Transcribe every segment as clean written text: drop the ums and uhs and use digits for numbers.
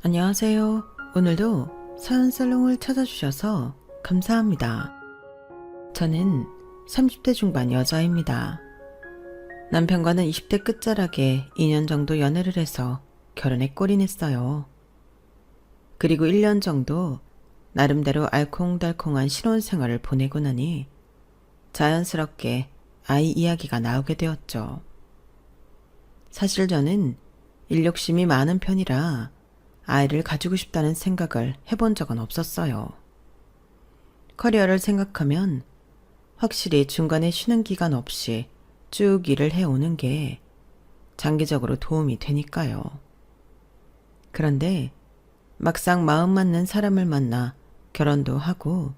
안녕하세요. 오늘도 사연살롱을 찾아주셔서 감사합니다. 저는 30대 중반 여자입니다. 남편과는 20대 끝자락에 2년 정도 연애를 해서 결혼에 골인했어요. 그리고 1년 정도 나름대로 알콩달콩한 신혼생활을 보내고 나니 자연스럽게 아이 이야기가 나오게 되었죠. 사실 저는 일욕심이 많은 편이라 아이를 가지고 싶다는 생각을 해본 적은 없었어요. 커리어를 생각하면 확실히 중간에 쉬는 기간 없이 쭉 일을 해오는 게 장기적으로 도움이 되니까요. 그런데 막상 마음 맞는 사람을 만나 결혼도 하고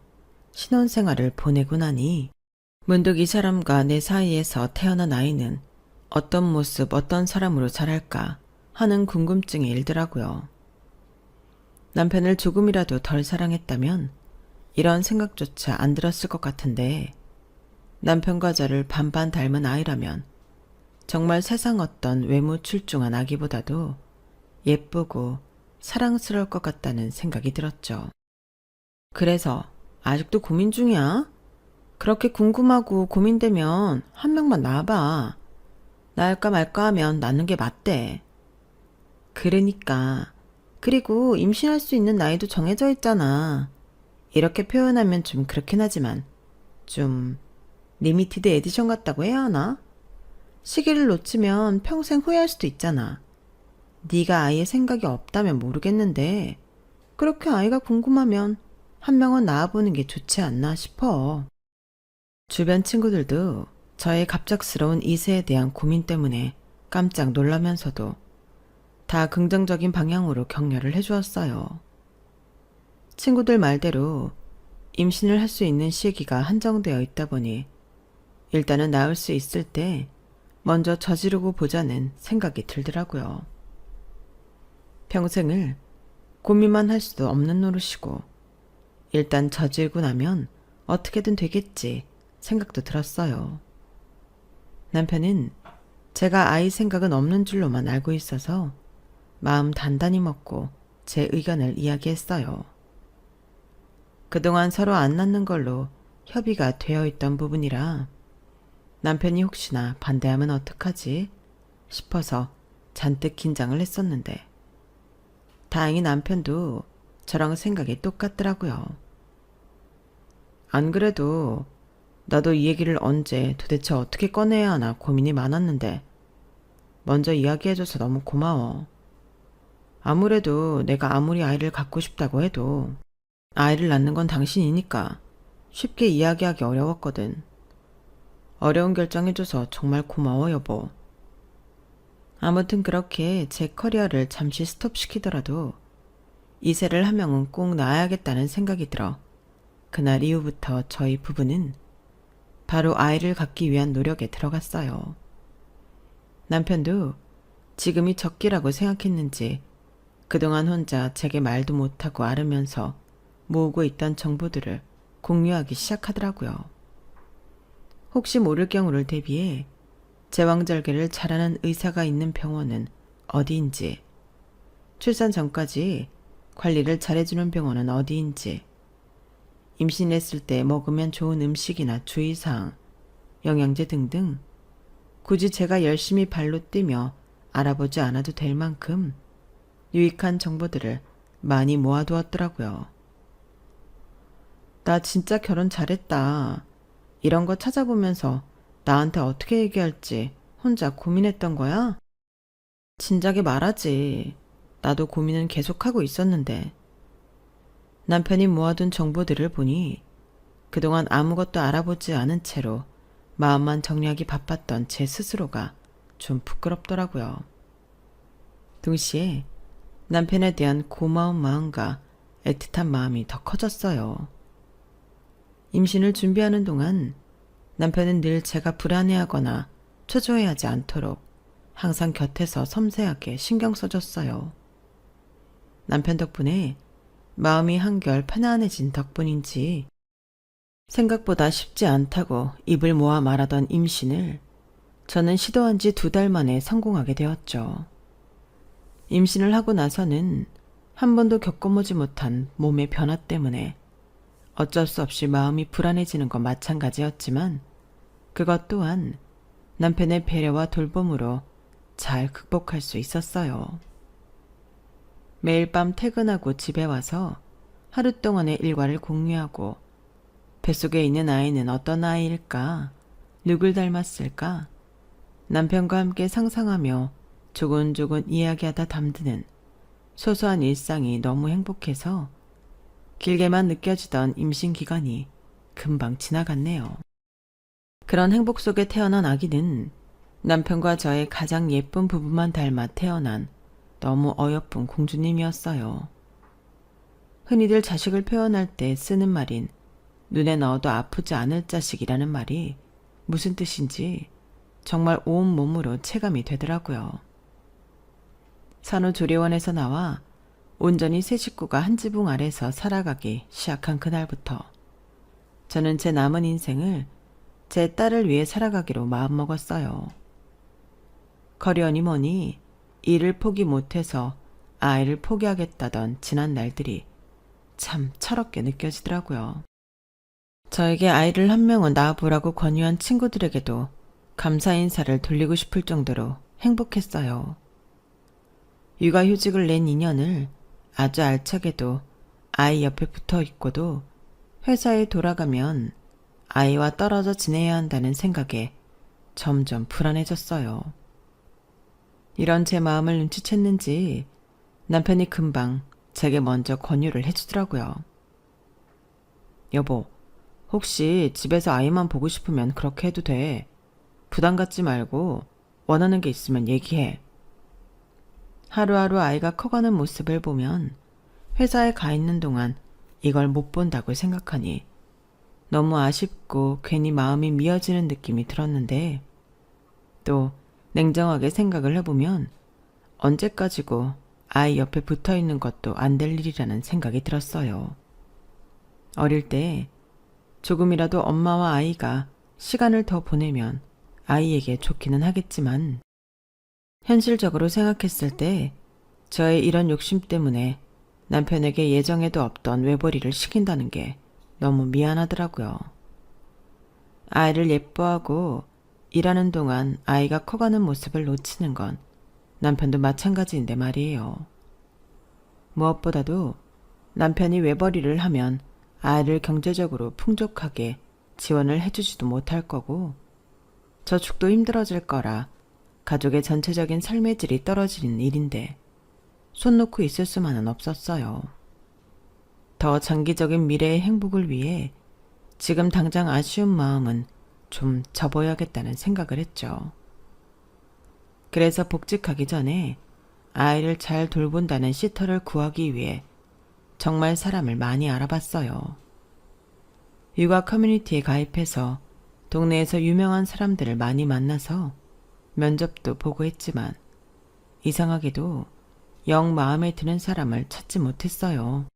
신혼생활을 보내고 나니 문득 이 사람과 내 사이에서 태어난 아이는 어떤 모습, 어떤 사람으로 자랄까 하는 궁금증이 일더라고요. 남편을 조금이라도 덜 사랑했다면 이런 생각조차 안 들었을 것 같은데 남편과 저를 반반 닮은 아이라면 정말 세상 어떤 외모 출중한 아기보다도 예쁘고 사랑스러울 것 같다는 생각이 들었죠. 그래서 아직도 고민 중이야? 그렇게 궁금하고 고민되면 한 명만 낳아봐. 낳을까 말까 하면 낳는 게 맞대. 그러니까 그리고 임신할 수 있는 나이도 정해져 있잖아. 이렇게 표현하면 좀 그렇긴 하지만 좀 리미티드 에디션 같다고 해야 하나? 시기를 놓치면 평생 후회할 수도 있잖아. 네가 아이의 생각이 없다면 모르겠는데 그렇게 아이가 궁금하면 한 명은 낳아보는 게 좋지 않나 싶어. 주변 친구들도 저의 갑작스러운 이세에 대한 고민 때문에 깜짝 놀라면서도 다 긍정적인 방향으로 격려를 해주었어요. 친구들 말대로 임신을 할 수 있는 시기가 한정되어 있다 보니 일단은 낳을 수 있을 때 먼저 저지르고 보자는 생각이 들더라고요. 평생을 고민만 할 수도 없는 노릇이고 일단 저지르고 나면 어떻게든 되겠지 생각도 들었어요. 남편은 제가 아이 생각은 없는 줄로만 알고 있어서 마음 단단히 먹고 제 의견을 이야기했어요. 그동안 서로 안 낳는 걸로 협의가 되어 있던 부분이라 남편이 혹시나 반대하면 어떡하지 싶어서 잔뜩 긴장을 했었는데 다행히 남편도 저랑 생각이 똑같더라고요. 안 그래도 나도 이 얘기를 언제 도대체 어떻게 꺼내야 하나 고민이 많았는데 먼저 이야기해줘서 너무 고마워. 아무래도 내가 아무리 아이를 갖고 싶다고 해도 아이를 낳는 건 당신이니까 쉽게 이야기하기 어려웠거든. 어려운 결정해줘서 정말 고마워 여보. 아무튼 그렇게 제 커리어를 잠시 스톱시키더라도 이세를 한 명은 꼭 낳아야겠다는 생각이 들어 그날 이후부터 저희 부부는 바로 아이를 갖기 위한 노력에 들어갔어요. 남편도 지금이 적기라고 생각했는지 그동안 혼자 제게 말도 못하고 앓으면서 모으고 있던 정보들을 공유하기 시작하더라고요. 혹시 모를 경우를 대비해 제왕절개를 잘하는 의사가 있는 병원은 어디인지, 출산 전까지 관리를 잘해주는 병원은 어디인지, 임신했을 때 먹으면 좋은 음식이나 주의사항, 영양제 등등 굳이 제가 열심히 발로 뛰며 알아보지 않아도 될 만큼 유익한 정보들을 많이 모아두었더라고요. 나 진짜 결혼 잘했다. 이런 거 찾아보면서 나한테 어떻게 얘기할지 혼자 고민했던 거야? 진작에 말하지. 나도 고민은 계속하고 있었는데. 남편이 모아둔 정보들을 보니 그동안 아무것도 알아보지 않은 채로 마음만 정리하기 바빴던 제 스스로가 좀 부끄럽더라고요. 동시에 남편에 대한 고마운 마음과 애틋한 마음이 더 커졌어요. 임신을 준비하는 동안 남편은 늘 제가 불안해하거나 초조해하지 않도록 항상 곁에서 섬세하게 신경 써줬어요. 남편 덕분에 마음이 한결 편안해진 덕분인지 생각보다 쉽지 않다고 입을 모아 말하던 임신을 저는 시도한 지 2달 만에 성공하게 되었죠. 임신을 하고 나서는 한 번도 겪어보지 못한 몸의 변화 때문에 어쩔 수 없이 마음이 불안해지는 건 마찬가지였지만 그것 또한 남편의 배려와 돌봄으로 잘 극복할 수 있었어요. 매일 밤 퇴근하고 집에 와서 하루 동안의 일과를 공유하고 뱃속에 있는 아이는 어떤 아이일까? 누굴 닮았을까? 남편과 함께 상상하며 조곤조곤 이야기하다 담드는 소소한 일상이 너무 행복해서 길게만 느껴지던 임신 기간이 금방 지나갔네요. 그런 행복 속에 태어난 아기는 남편과 저의 가장 예쁜 부부만 닮아 태어난 너무 어여쁜 공주님이었어요. 흔히들 자식을 표현할 때 쓰는 말인 눈에 넣어도 아프지 않을 자식이라는 말이 무슨 뜻인지 정말 온몸으로 체감이 되더라고요. 산후조리원에서 나와 온전히 세 식구가 한 지붕 아래서 살아가기 시작한 그날부터 저는 제 남은 인생을 제 딸을 위해 살아가기로 마음먹었어요. 커리어니 뭐니 일을 포기 못해서 아이를 포기하겠다던 지난 날들이 참 철없게 느껴지더라고요. 저에게 아이를 한 명은 낳아보라고 권유한 친구들에게도 감사 인사를 돌리고 싶을 정도로 행복했어요. 육아휴직을 낸 2년을 아주 알차게도 아이 옆에 붙어 있고도 회사에 돌아가면 아이와 떨어져 지내야 한다는 생각에 점점 불안해졌어요. 이런 제 마음을 눈치챘는지 남편이 금방 제게 먼저 권유를 해주더라고요. 여보, 혹시 집에서 아이만 보고 싶으면 그렇게 해도 돼. 부담 갖지 말고 원하는 게 있으면 얘기해. 하루하루 아이가 커가는 모습을 보면 회사에 가 있는 동안 이걸 못 본다고 생각하니 너무 아쉽고 괜히 마음이 미어지는 느낌이 들었는데 또 냉정하게 생각을 해보면 언제까지고 아이 옆에 붙어 있는 것도 안 될 일이라는 생각이 들었어요. 어릴 때 조금이라도 엄마와 아이가 시간을 더 보내면 아이에게 좋기는 하겠지만 현실적으로 생각했을 때 저의 이런 욕심 때문에 남편에게 예정에도 없던 외벌이를 시킨다는 게 너무 미안하더라고요. 아이를 예뻐하고 일하는 동안 아이가 커가는 모습을 놓치는 건 남편도 마찬가지인데 말이에요. 무엇보다도 남편이 외벌이를 하면 아이를 경제적으로 풍족하게 지원을 해주지도 못할 거고 저축도 힘들어질 거라 가족의 전체적인 삶의 질이 떨어지는 일인데 손 놓고 있을 수만은 없었어요. 더 장기적인 미래의 행복을 위해 지금 당장 아쉬운 마음은 좀 접어야겠다는 생각을 했죠. 그래서 복직하기 전에 아이를 잘 돌본다는 시터를 구하기 위해 정말 사람을 많이 알아봤어요. 육아 커뮤니티에 가입해서 동네에서 유명한 사람들을 많이 만나서 면접도 보고 했지만 이상하게도 영 마음에 드는 사람을 찾지 못했어요.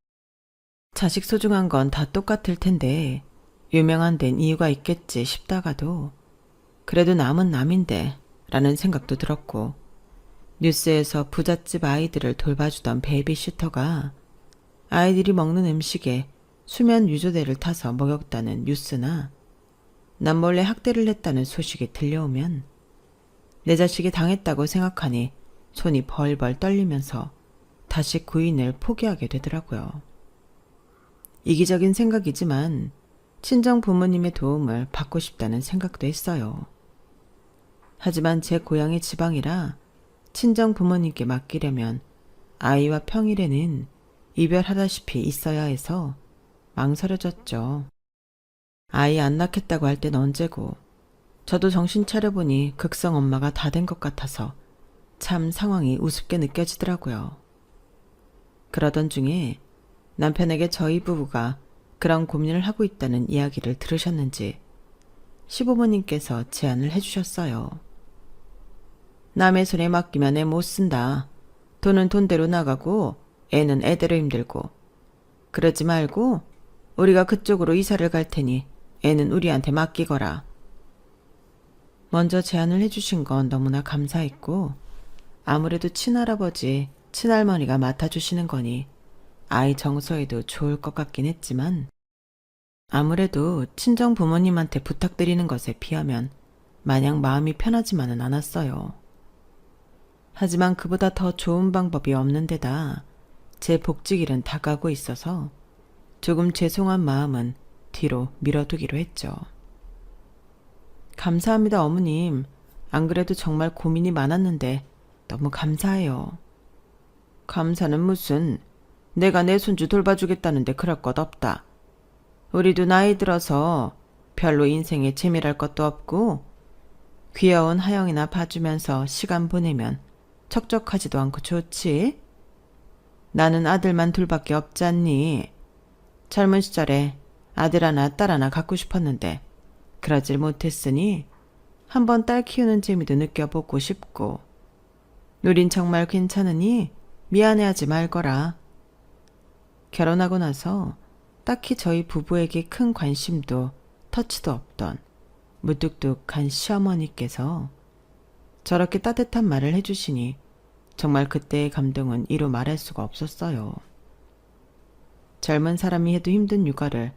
자식 소중한 건 다 똑같을 텐데 유명한 데는 이유가 있겠지 싶다가도 그래도 남은 남인데 라는 생각도 들었고 뉴스에서 부잣집 아이들을 돌봐주던 베이비시터가 아이들이 먹는 음식에 수면 유조대를 타서 먹였다는 뉴스나 남몰래 학대를 했다는 소식이 들려오면 내 자식이 당했다고 생각하니 손이 벌벌 떨리면서 다시 구인을 포기하게 되더라고요. 이기적인 생각이지만 친정 부모님의 도움을 받고 싶다는 생각도 했어요. 하지만 제 고향이 지방이라 친정 부모님께 맡기려면 아이와 평일에는 이별하다시피 있어야 해서 망설여졌죠. 아이 안 낳겠다고 할 땐 언제고 저도 정신 차려보니 극성 엄마가 다 된 것 같아서 참 상황이 우습게 느껴지더라고요. 그러던 중에 남편에게 저희 부부가 그런 고민을 하고 있다는 이야기를 들으셨는지 시부모님께서 제안을 해주셨어요. 남의 손에 맡기면 애 못 쓴다. 돈은 돈대로 나가고 애는 애대로 힘들고 그러지 말고 우리가 그쪽으로 이사를 갈 테니 애는 우리한테 맡기거라. 먼저 제안을 해주신 건 너무나 감사했고 아무래도 친할아버지, 친할머니가 맡아주시는 거니 아이 정서에도 좋을 것 같긴 했지만 아무래도 친정 부모님한테 부탁드리는 것에 비하면 마냥 마음이 편하지만은 않았어요. 하지만 그보다 더 좋은 방법이 없는 데다 제 복직일은 다가오고 있어서 조금 죄송한 마음은 뒤로 밀어두기로 했죠. 감사합니다, 어머님. 안 그래도 정말 고민이 많았는데 너무 감사해요. 감사는 무슨, 내가 내 손주 돌봐주겠다는데 그럴 것 없다. 우리도 나이 들어서 별로 인생에 재미랄 것도 없고 귀여운 하영이나 봐주면서 시간 보내면 척척하지도 않고 좋지? 나는 아들만 둘밖에 없잖니. 젊은 시절에 아들 하나 딸 하나 갖고 싶었는데 그러질 못했으니 한번 딸 키우는 재미도 느껴보고 싶고 우린 정말 괜찮으니 미안해하지 말거라. 결혼하고 나서 딱히 저희 부부에게 큰 관심도 터치도 없던 무뚝뚝한 시어머니께서 저렇게 따뜻한 말을 해주시니 정말 그때의 감동은 이루 말할 수가 없었어요. 젊은 사람이 해도 힘든 육아를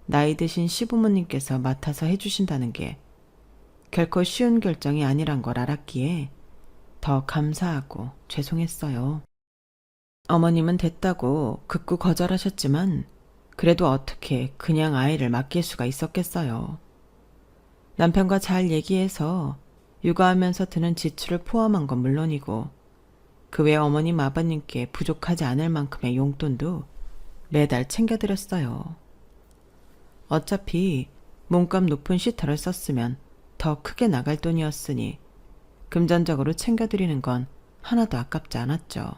나이 드신 시부모님께서 맡아서 해주신다는 게 결코 쉬운 결정이 아니란 걸 알았기에 더 감사하고 죄송했어요. 어머님은 됐다고 극구 거절하셨지만 그래도 어떻게 그냥 아이를 맡길 수가 있었겠어요. 남편과 잘 얘기해서 육아하면서 드는 지출을 포함한 건 물론이고 그 외 어머님 아버님께 부족하지 않을 만큼의 용돈도 매달 챙겨드렸어요. 어차피 몸값 높은 시터를 썼으면 더 크게 나갈 돈이었으니 금전적으로 챙겨드리는 건 하나도 아깝지 않았죠.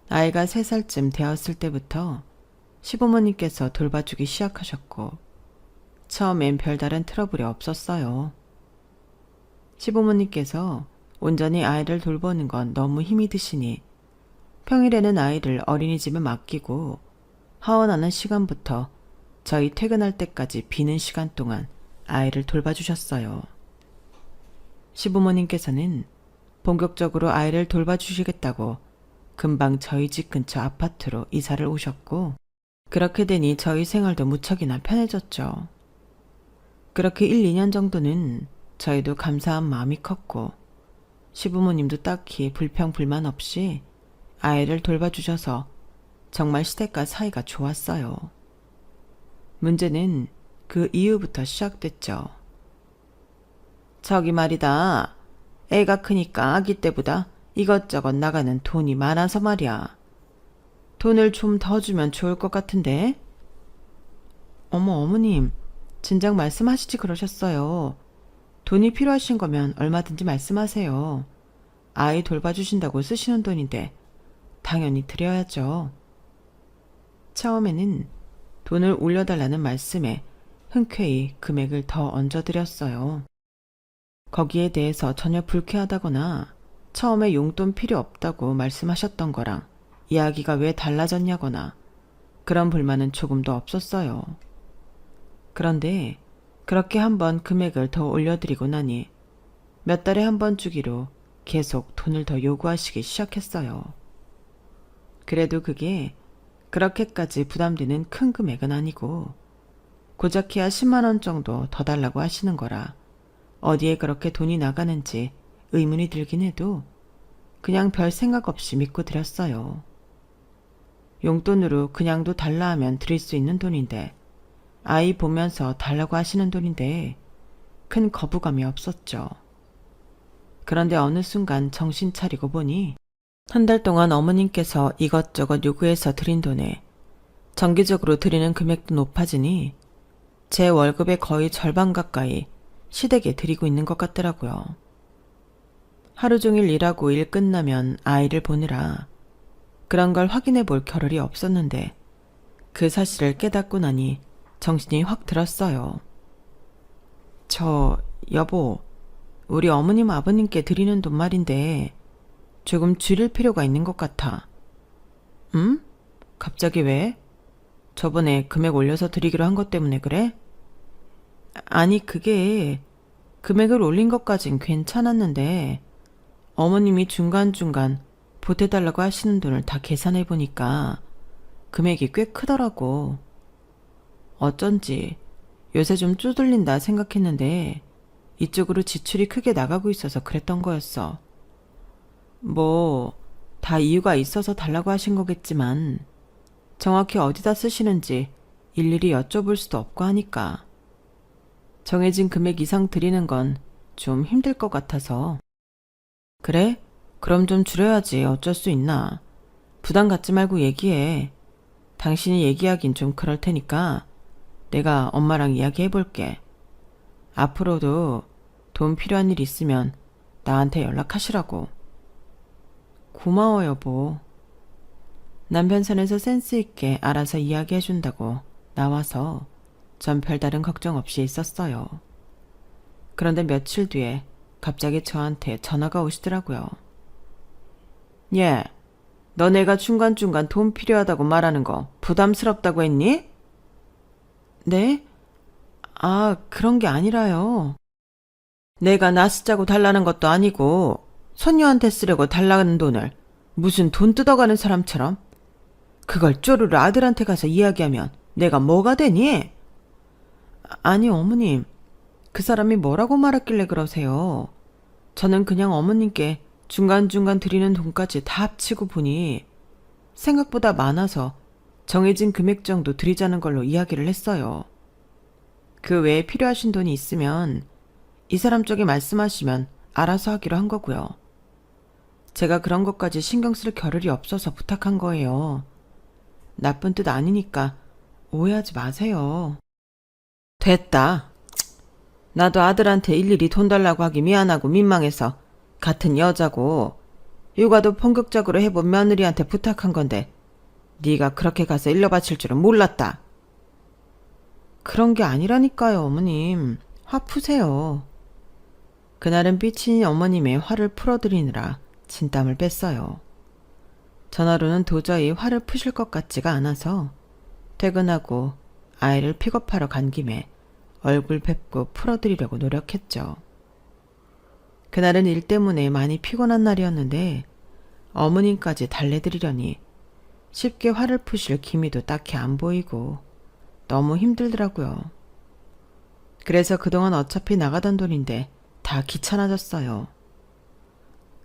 아이가 3살쯤 되었을 때부터 시부모님께서 돌봐주기 시작하셨고 처음엔 별다른 트러블이 없었어요. 시부모님께서 온전히 아이를 돌보는 건 너무 힘이 드시니 평일에는 아이를 어린이집에 맡기고 하원하는 시간부터 저희 퇴근할 때까지 비는 시간 동안 아이를 돌봐주셨어요. 시부모님께서는 본격적으로 아이를 돌봐주시겠다고 금방 저희 집 근처 아파트로 이사를 오셨고 그렇게 되니 저희 생활도 무척이나 편해졌죠. 그렇게 1, 2년 정도는 저희도 감사한 마음이 컸고 시부모님도 딱히 불평 불만 없이 아이를 돌봐주셔서 정말 시댁과 사이가 좋았어요. 문제는 그 이후부터 시작됐죠. 저기 말이다. 애가 크니까 아기 때보다 이것저것 나가는 돈이 많아서 말이야. 돈을 좀 더 주면 좋을 것 같은데? 어머님, 진작 말씀하시지 그러셨어요. 돈이 필요하신 거면 얼마든지 말씀하세요. 아이 돌봐주신다고 쓰시는 돈인데 당연히 드려야죠. 처음에는 돈을 올려달라는 말씀에 흔쾌히 금액을 더 얹어드렸어요. 거기에 대해서 전혀 불쾌하다거나 처음에 용돈 필요 없다고 말씀하셨던 거랑 이야기가 왜 달라졌냐거나 그런 불만은 조금도 없었어요. 그런데 그렇게 한번 금액을 더 올려드리고 나니 몇 달에 한 번 주기로 계속 돈을 더 요구하시기 시작했어요. 그래도 그게 그렇게까지 부담되는 큰 금액은 아니고 고작해야 10만 원 정도 더 달라고 하시는 거라 어디에 그렇게 돈이 나가는지 의문이 들긴 해도 그냥 별 생각 없이 믿고 드렸어요. 용돈으로 그냥도 달라 하면 드릴 수 있는 돈인데 아이 보면서 달라고 하시는 돈인데 큰 거부감이 없었죠. 그런데 어느 순간 정신 차리고 보니 한 달 동안 어머님께서 이것저것 요구해서 드린 돈에 정기적으로 드리는 금액도 높아지니 제 월급의 거의 절반 가까이 시댁에 드리고 있는 것 같더라고요. 하루 종일 일하고 일 끝나면 아이를 보느라 그런 걸 확인해 볼 겨를이 없었는데 그 사실을 깨닫고 나니 정신이 확 들었어요. 여보, 우리 어머님 아버님께 드리는 돈 말인데 조금 줄일 필요가 있는 것 같아. 응? 갑자기 왜? 저번에 금액 올려서 드리기로 한 것 때문에 그래? 아니 그게 금액을 올린 것까진 괜찮았는데 어머님이 중간중간 보태달라고 하시는 돈을 다 계산해 보니까 금액이 꽤 크더라고. 어쩐지 요새 좀 쪼들린다 생각했는데 이쪽으로 지출이 크게 나가고 있어서 그랬던 거였어. 뭐, 다 이유가 있어서 달라고 하신 거겠지만 정확히 어디다 쓰시는지 일일이 여쭤볼 수도 없고 하니까 정해진 금액 이상 드리는 건 좀 힘들 것 같아서. 그래? 그럼 좀 줄여야지. 어쩔 수 있나. 부담 갖지 말고 얘기해. 당신이 얘기하긴 좀 그럴 테니까 내가 엄마랑 이야기해 볼게. 앞으로도 돈 필요한 일 있으면 나한테 연락하시라고. 고마워, 여보. 남편 선에서 센스 있게 알아서 이야기해 준다고 나와서 전 별다른 걱정 없이 있었어요. 그런데 며칠 뒤에 갑자기 저한테 전화가 오시더라고요. 얘, 너 내가 중간중간 돈 필요하다고 말하는 거 부담스럽다고 했니? 네? 아, 그런 게 아니라요. 내가 나 쓰자고 달라는 것도 아니고 손녀한테 쓰려고 달라는 돈을 무슨 돈 뜯어가는 사람처럼 그걸 쪼르르 아들한테 가서 이야기하면 내가 뭐가 되니? 아니, 어머님. 그 사람이 뭐라고 말했길래 그러세요? 저는 그냥 어머님께 중간중간 드리는 돈까지 다 합치고 보니 생각보다 많아서 정해진 금액 정도 드리자는 걸로 이야기를 했어요. 그 외에 필요하신 돈이 있으면 이 사람 쪽에 말씀하시면 알아서 하기로 한 거고요. 제가 그런 것까지 신경 쓸 겨를이 없어서 부탁한 거예요. 나쁜 뜻 아니니까 오해하지 마세요. 됐다. 나도 아들한테 일일이 돈 달라고 하기 미안하고 민망해서 같은 여자고 육아도 본격적으로 해본 며느리한테 부탁한 건데 네가 그렇게 가서 일러 바칠 줄은 몰랐다. 그런 게 아니라니까요, 어머님. 화 푸세요. 그날은 삐친 어머님의 화를 풀어드리느라 진땀을 뺐어요. 전화로는 도저히 화를 푸실 것 같지가 않아서 퇴근하고 아이를 픽업하러 간 김에 얼굴 뵙고 풀어드리려고 노력했죠. 그날은 일 때문에 많이 피곤한 날이었는데 어머님까지 달래드리려니 쉽게 화를 푸실 기미도 딱히 안 보이고 너무 힘들더라고요. 그래서 그동안 어차피 나가던 돈인데 다 귀찮아졌어요.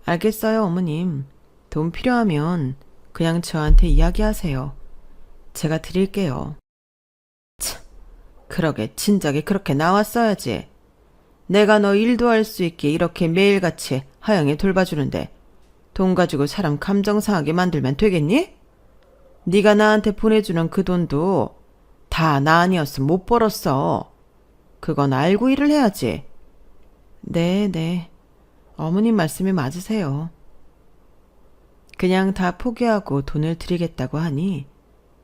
알겠어요, 어머님. 돈 필요하면 그냥 저한테 이야기하세요. 제가 드릴게요. 참, 그러게 진작에 그렇게 나왔어야지. 내가 너 일도 할 수 있게 이렇게 매일같이 하영이 돌봐주는데 돈 가지고 사람 감정 상하게 만들면 되겠니? 네가 나한테 보내주는 그 돈도 다 나 아니었으면 못 벌었어. 그건 알고 일을 해야지. 네. 어머님 말씀이 맞으세요. 그냥 다 포기하고 돈을 드리겠다고 하니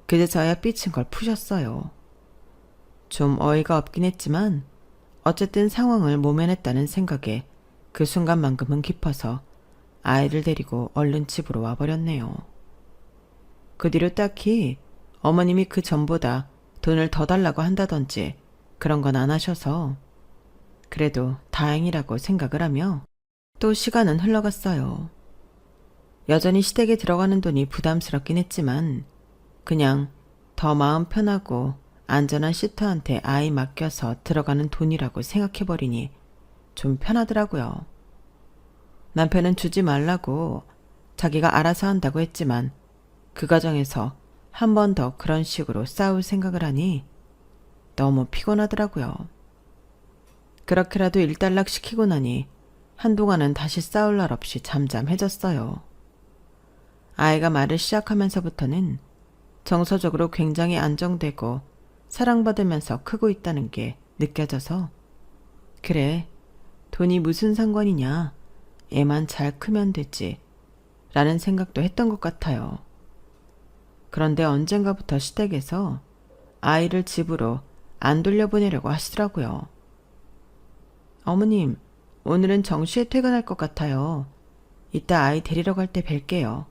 그제서야 삐친 걸 푸셨어요. 좀 어이가 없긴 했지만 어쨌든 상황을 모면했다는 생각에 그 순간만큼은 깊어서 아이를 데리고 얼른 집으로 와버렸네요. 그 뒤로 딱히 어머님이 그 전보다 돈을 더 달라고 한다든지 그런 건 안 하셔서 그래도 다행이라고 생각을 하며 또 시간은 흘러갔어요. 여전히 시댁에 들어가는 돈이 부담스럽긴 했지만 그냥 더 마음 편하고 안전한 시터한테 아이 맡겨서 들어가는 돈이라고 생각해버리니 좀 편하더라고요. 남편은 주지 말라고 자기가 알아서 한다고 했지만 그 과정에서 한 번 더 그런 식으로 싸울 생각을 하니 너무 피곤하더라고요. 그렇게라도 일단락 시키고 나니 한동안은 다시 싸울 날 없이 잠잠해졌어요. 아이가 말을 시작하면서부터는 정서적으로 굉장히 안정되고 사랑받으면서 크고 있다는 게 느껴져서 그래, 돈이 무슨 상관이냐, 애만 잘 크면 되지 라는 생각도 했던 것 같아요. 그런데 언젠가부터 시댁에서 아이를 집으로 안 돌려보내려고 하시더라고요. 어머님, 오늘은 정시에 퇴근할 것 같아요. 이따 아이 데리러 갈 때 뵐게요.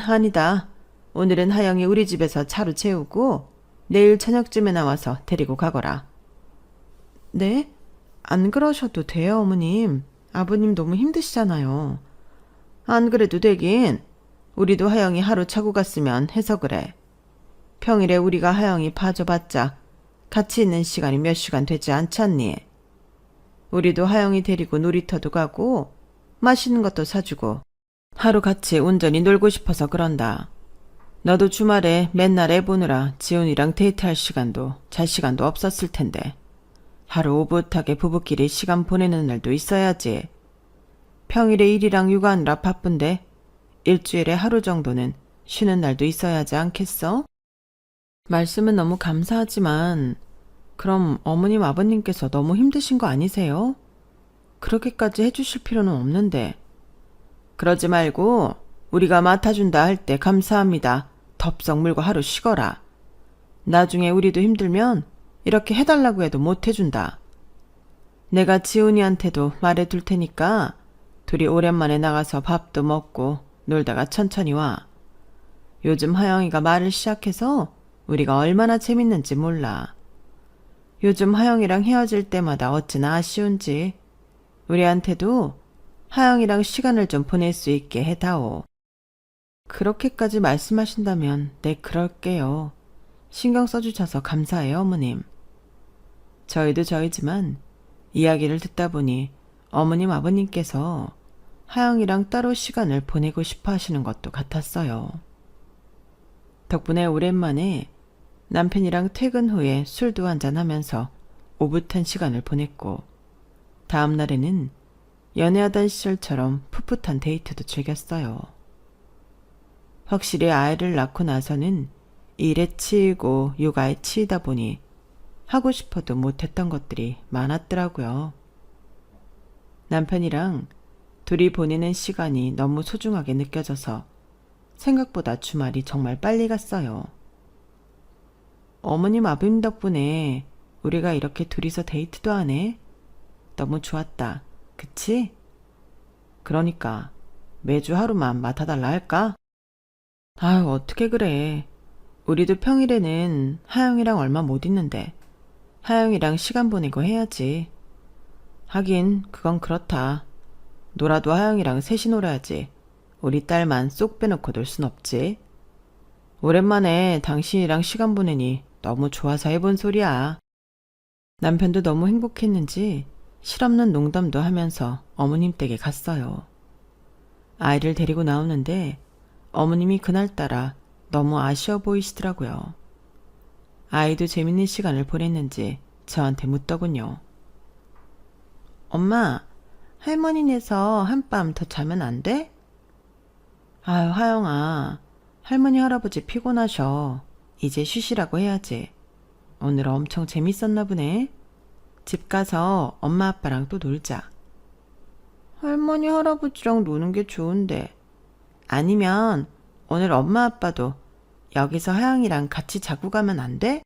아니다. 오늘은 하영이 우리 집에서 차로 채우고 내일 저녁쯤에 나와서 데리고 가거라. 네? 안 그러셔도 돼요, 어머님. 아버님 너무 힘드시잖아요. 안 그래도 되긴. 우리도 하영이 하루 차고 갔으면 해서 그래. 평일에 우리가 하영이 봐줘봤자 같이 있는 시간이 몇 시간 되지 않잖니. 우리도 하영이 데리고 놀이터도 가고 맛있는 것도 사주고 하루 같이 온전히 놀고 싶어서 그런다. 너도 주말에 맨날 애 보느라 지훈이랑 데이트할 시간도 잘 시간도 없었을 텐데 하루 오붓하게 부부끼리 시간 보내는 날도 있어야지. 평일에 일이랑 육아하느라 바쁜데 일주일에 하루 정도는 쉬는 날도 있어야 하지 않겠어? 말씀은 너무 감사하지만 그럼 어머님 아버님께서 너무 힘드신 거 아니세요? 그렇게까지 해주실 필요는 없는데. 그러지 말고 우리가 맡아준다 할 때 감사합니다. 덥석 물고 하루 쉬거라. 나중에 우리도 힘들면 이렇게 해달라고 해도 못 해준다. 내가 지훈이한테도 말해둘 테니까 둘이 오랜만에 나가서 밥도 먹고 놀다가 천천히 와. 요즘 하영이가 말을 시작해서 우리가 얼마나 재밌는지 몰라. 요즘 하영이랑 헤어질 때마다 어찌나 아쉬운지 우리한테도 하영이랑 시간을 좀 보낼 수 있게 해다오. 그렇게까지 말씀하신다면 네 그럴게요. 신경 써주셔서 감사해요 어머님. 저희도 저희지만 이야기를 듣다 보니 어머님 아버님께서 하영이랑 따로 시간을 보내고 싶어 하시는 것도 같았어요. 덕분에 오랜만에 남편이랑 퇴근 후에 술도 한잔하면서 오붓한 시간을 보냈고 다음 날에는 연애하던 시절처럼 풋풋한 데이트도 즐겼어요. 확실히 아이를 낳고 나서는 일에 치이고 육아에 치이다 보니 하고 싶어도 못했던 것들이 많았더라고요. 남편이랑 둘이 보내는 시간이 너무 소중하게 느껴져서 생각보다 주말이 정말 빨리 갔어요. 어머님 아버님 덕분에 우리가 이렇게 둘이서 데이트도 하네. 너무 좋았다. 그치? 그러니까 매주 하루만 맡아달라 할까? 아유 어떻게 그래. 우리도 평일에는 하영이랑 얼마 못 있는데 하영이랑 시간 보내고 해야지. 하긴 그건 그렇다. 놀아도 하영이랑 셋이 놀아야지. 우리 딸만 쏙 빼놓고 놀 순 없지. 오랜만에 당신이랑 시간 보내니 너무 좋아서 해본 소리야. 남편도 너무 행복했는지 실없는 농담도 하면서 어머님 댁에 갔어요. 아이를 데리고 나오는데 어머님이 그날따라 너무 아쉬워 보이시더라고요. 아이도 재밌는 시간을 보냈는지 저한테 묻더군요. 엄마, 할머니네서 한밤 더 자면 안 돼? 아유, 하영아, 할머니 할아버지 피곤하셔. 이제 쉬시라고 해야지. 오늘 엄청 재밌었나 보네. 집 가서 엄마 아빠랑 또 놀자. 할머니 할아버지랑 노는 게 좋은데. 아니면 오늘 엄마 아빠도 여기서 하영이랑 같이 자고 가면 안 돼?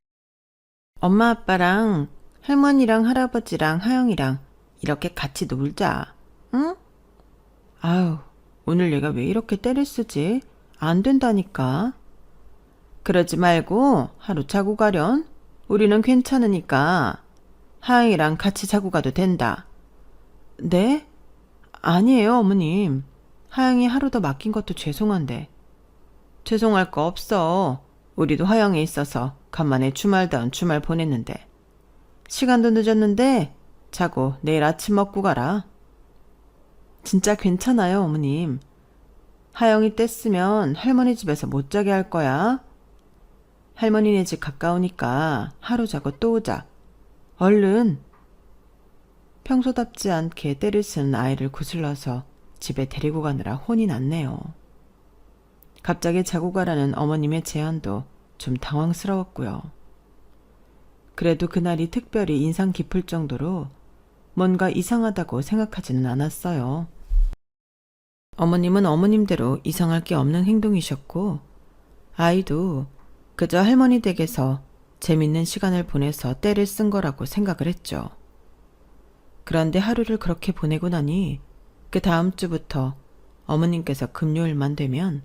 엄마 아빠랑 할머니랑 할아버지랑 하영이랑 이렇게 같이 놀자. 응? 아유, 오늘 얘가 왜 이렇게 때를 쓰지? 안 된다니까. 그러지 말고 하루 자고 가련. 우리는 괜찮으니까 하영이랑 같이 자고 가도 된다. 네? 아니에요, 어머님. 하영이 하루 더 맡긴 것도 죄송한데. 죄송할 거 없어. 우리도 하영에 있어서 간만에 주말다운 주말 보냈는데. 시간도 늦었는데 자고 내일 아침 먹고 가라. 진짜 괜찮아요, 어머님. 하영이 뗐으면 할머니 집에서 못 자게 할 거야. 할머니네 집 가까우니까 하루 자고 또 오자. 얼른. 평소답지 않게 때를 쓰는 아이를 구슬러서 집에 데리고 가느라 혼이 났네요. 갑자기 자고 가라는 어머님의 제안도 좀 당황스러웠고요. 그래도 그날이 특별히 인상 깊을 정도로 뭔가 이상하다고 생각하지는 않았어요. 어머님은 어머님대로 이상할 게 없는 행동이셨고 아이도 그저 할머니 댁에서 재밌는 시간을 보내서 때를 쓴 거라고 생각을 했죠. 그런데 하루를 그렇게 보내고 나니 그 다음 주부터 어머님께서 금요일만 되면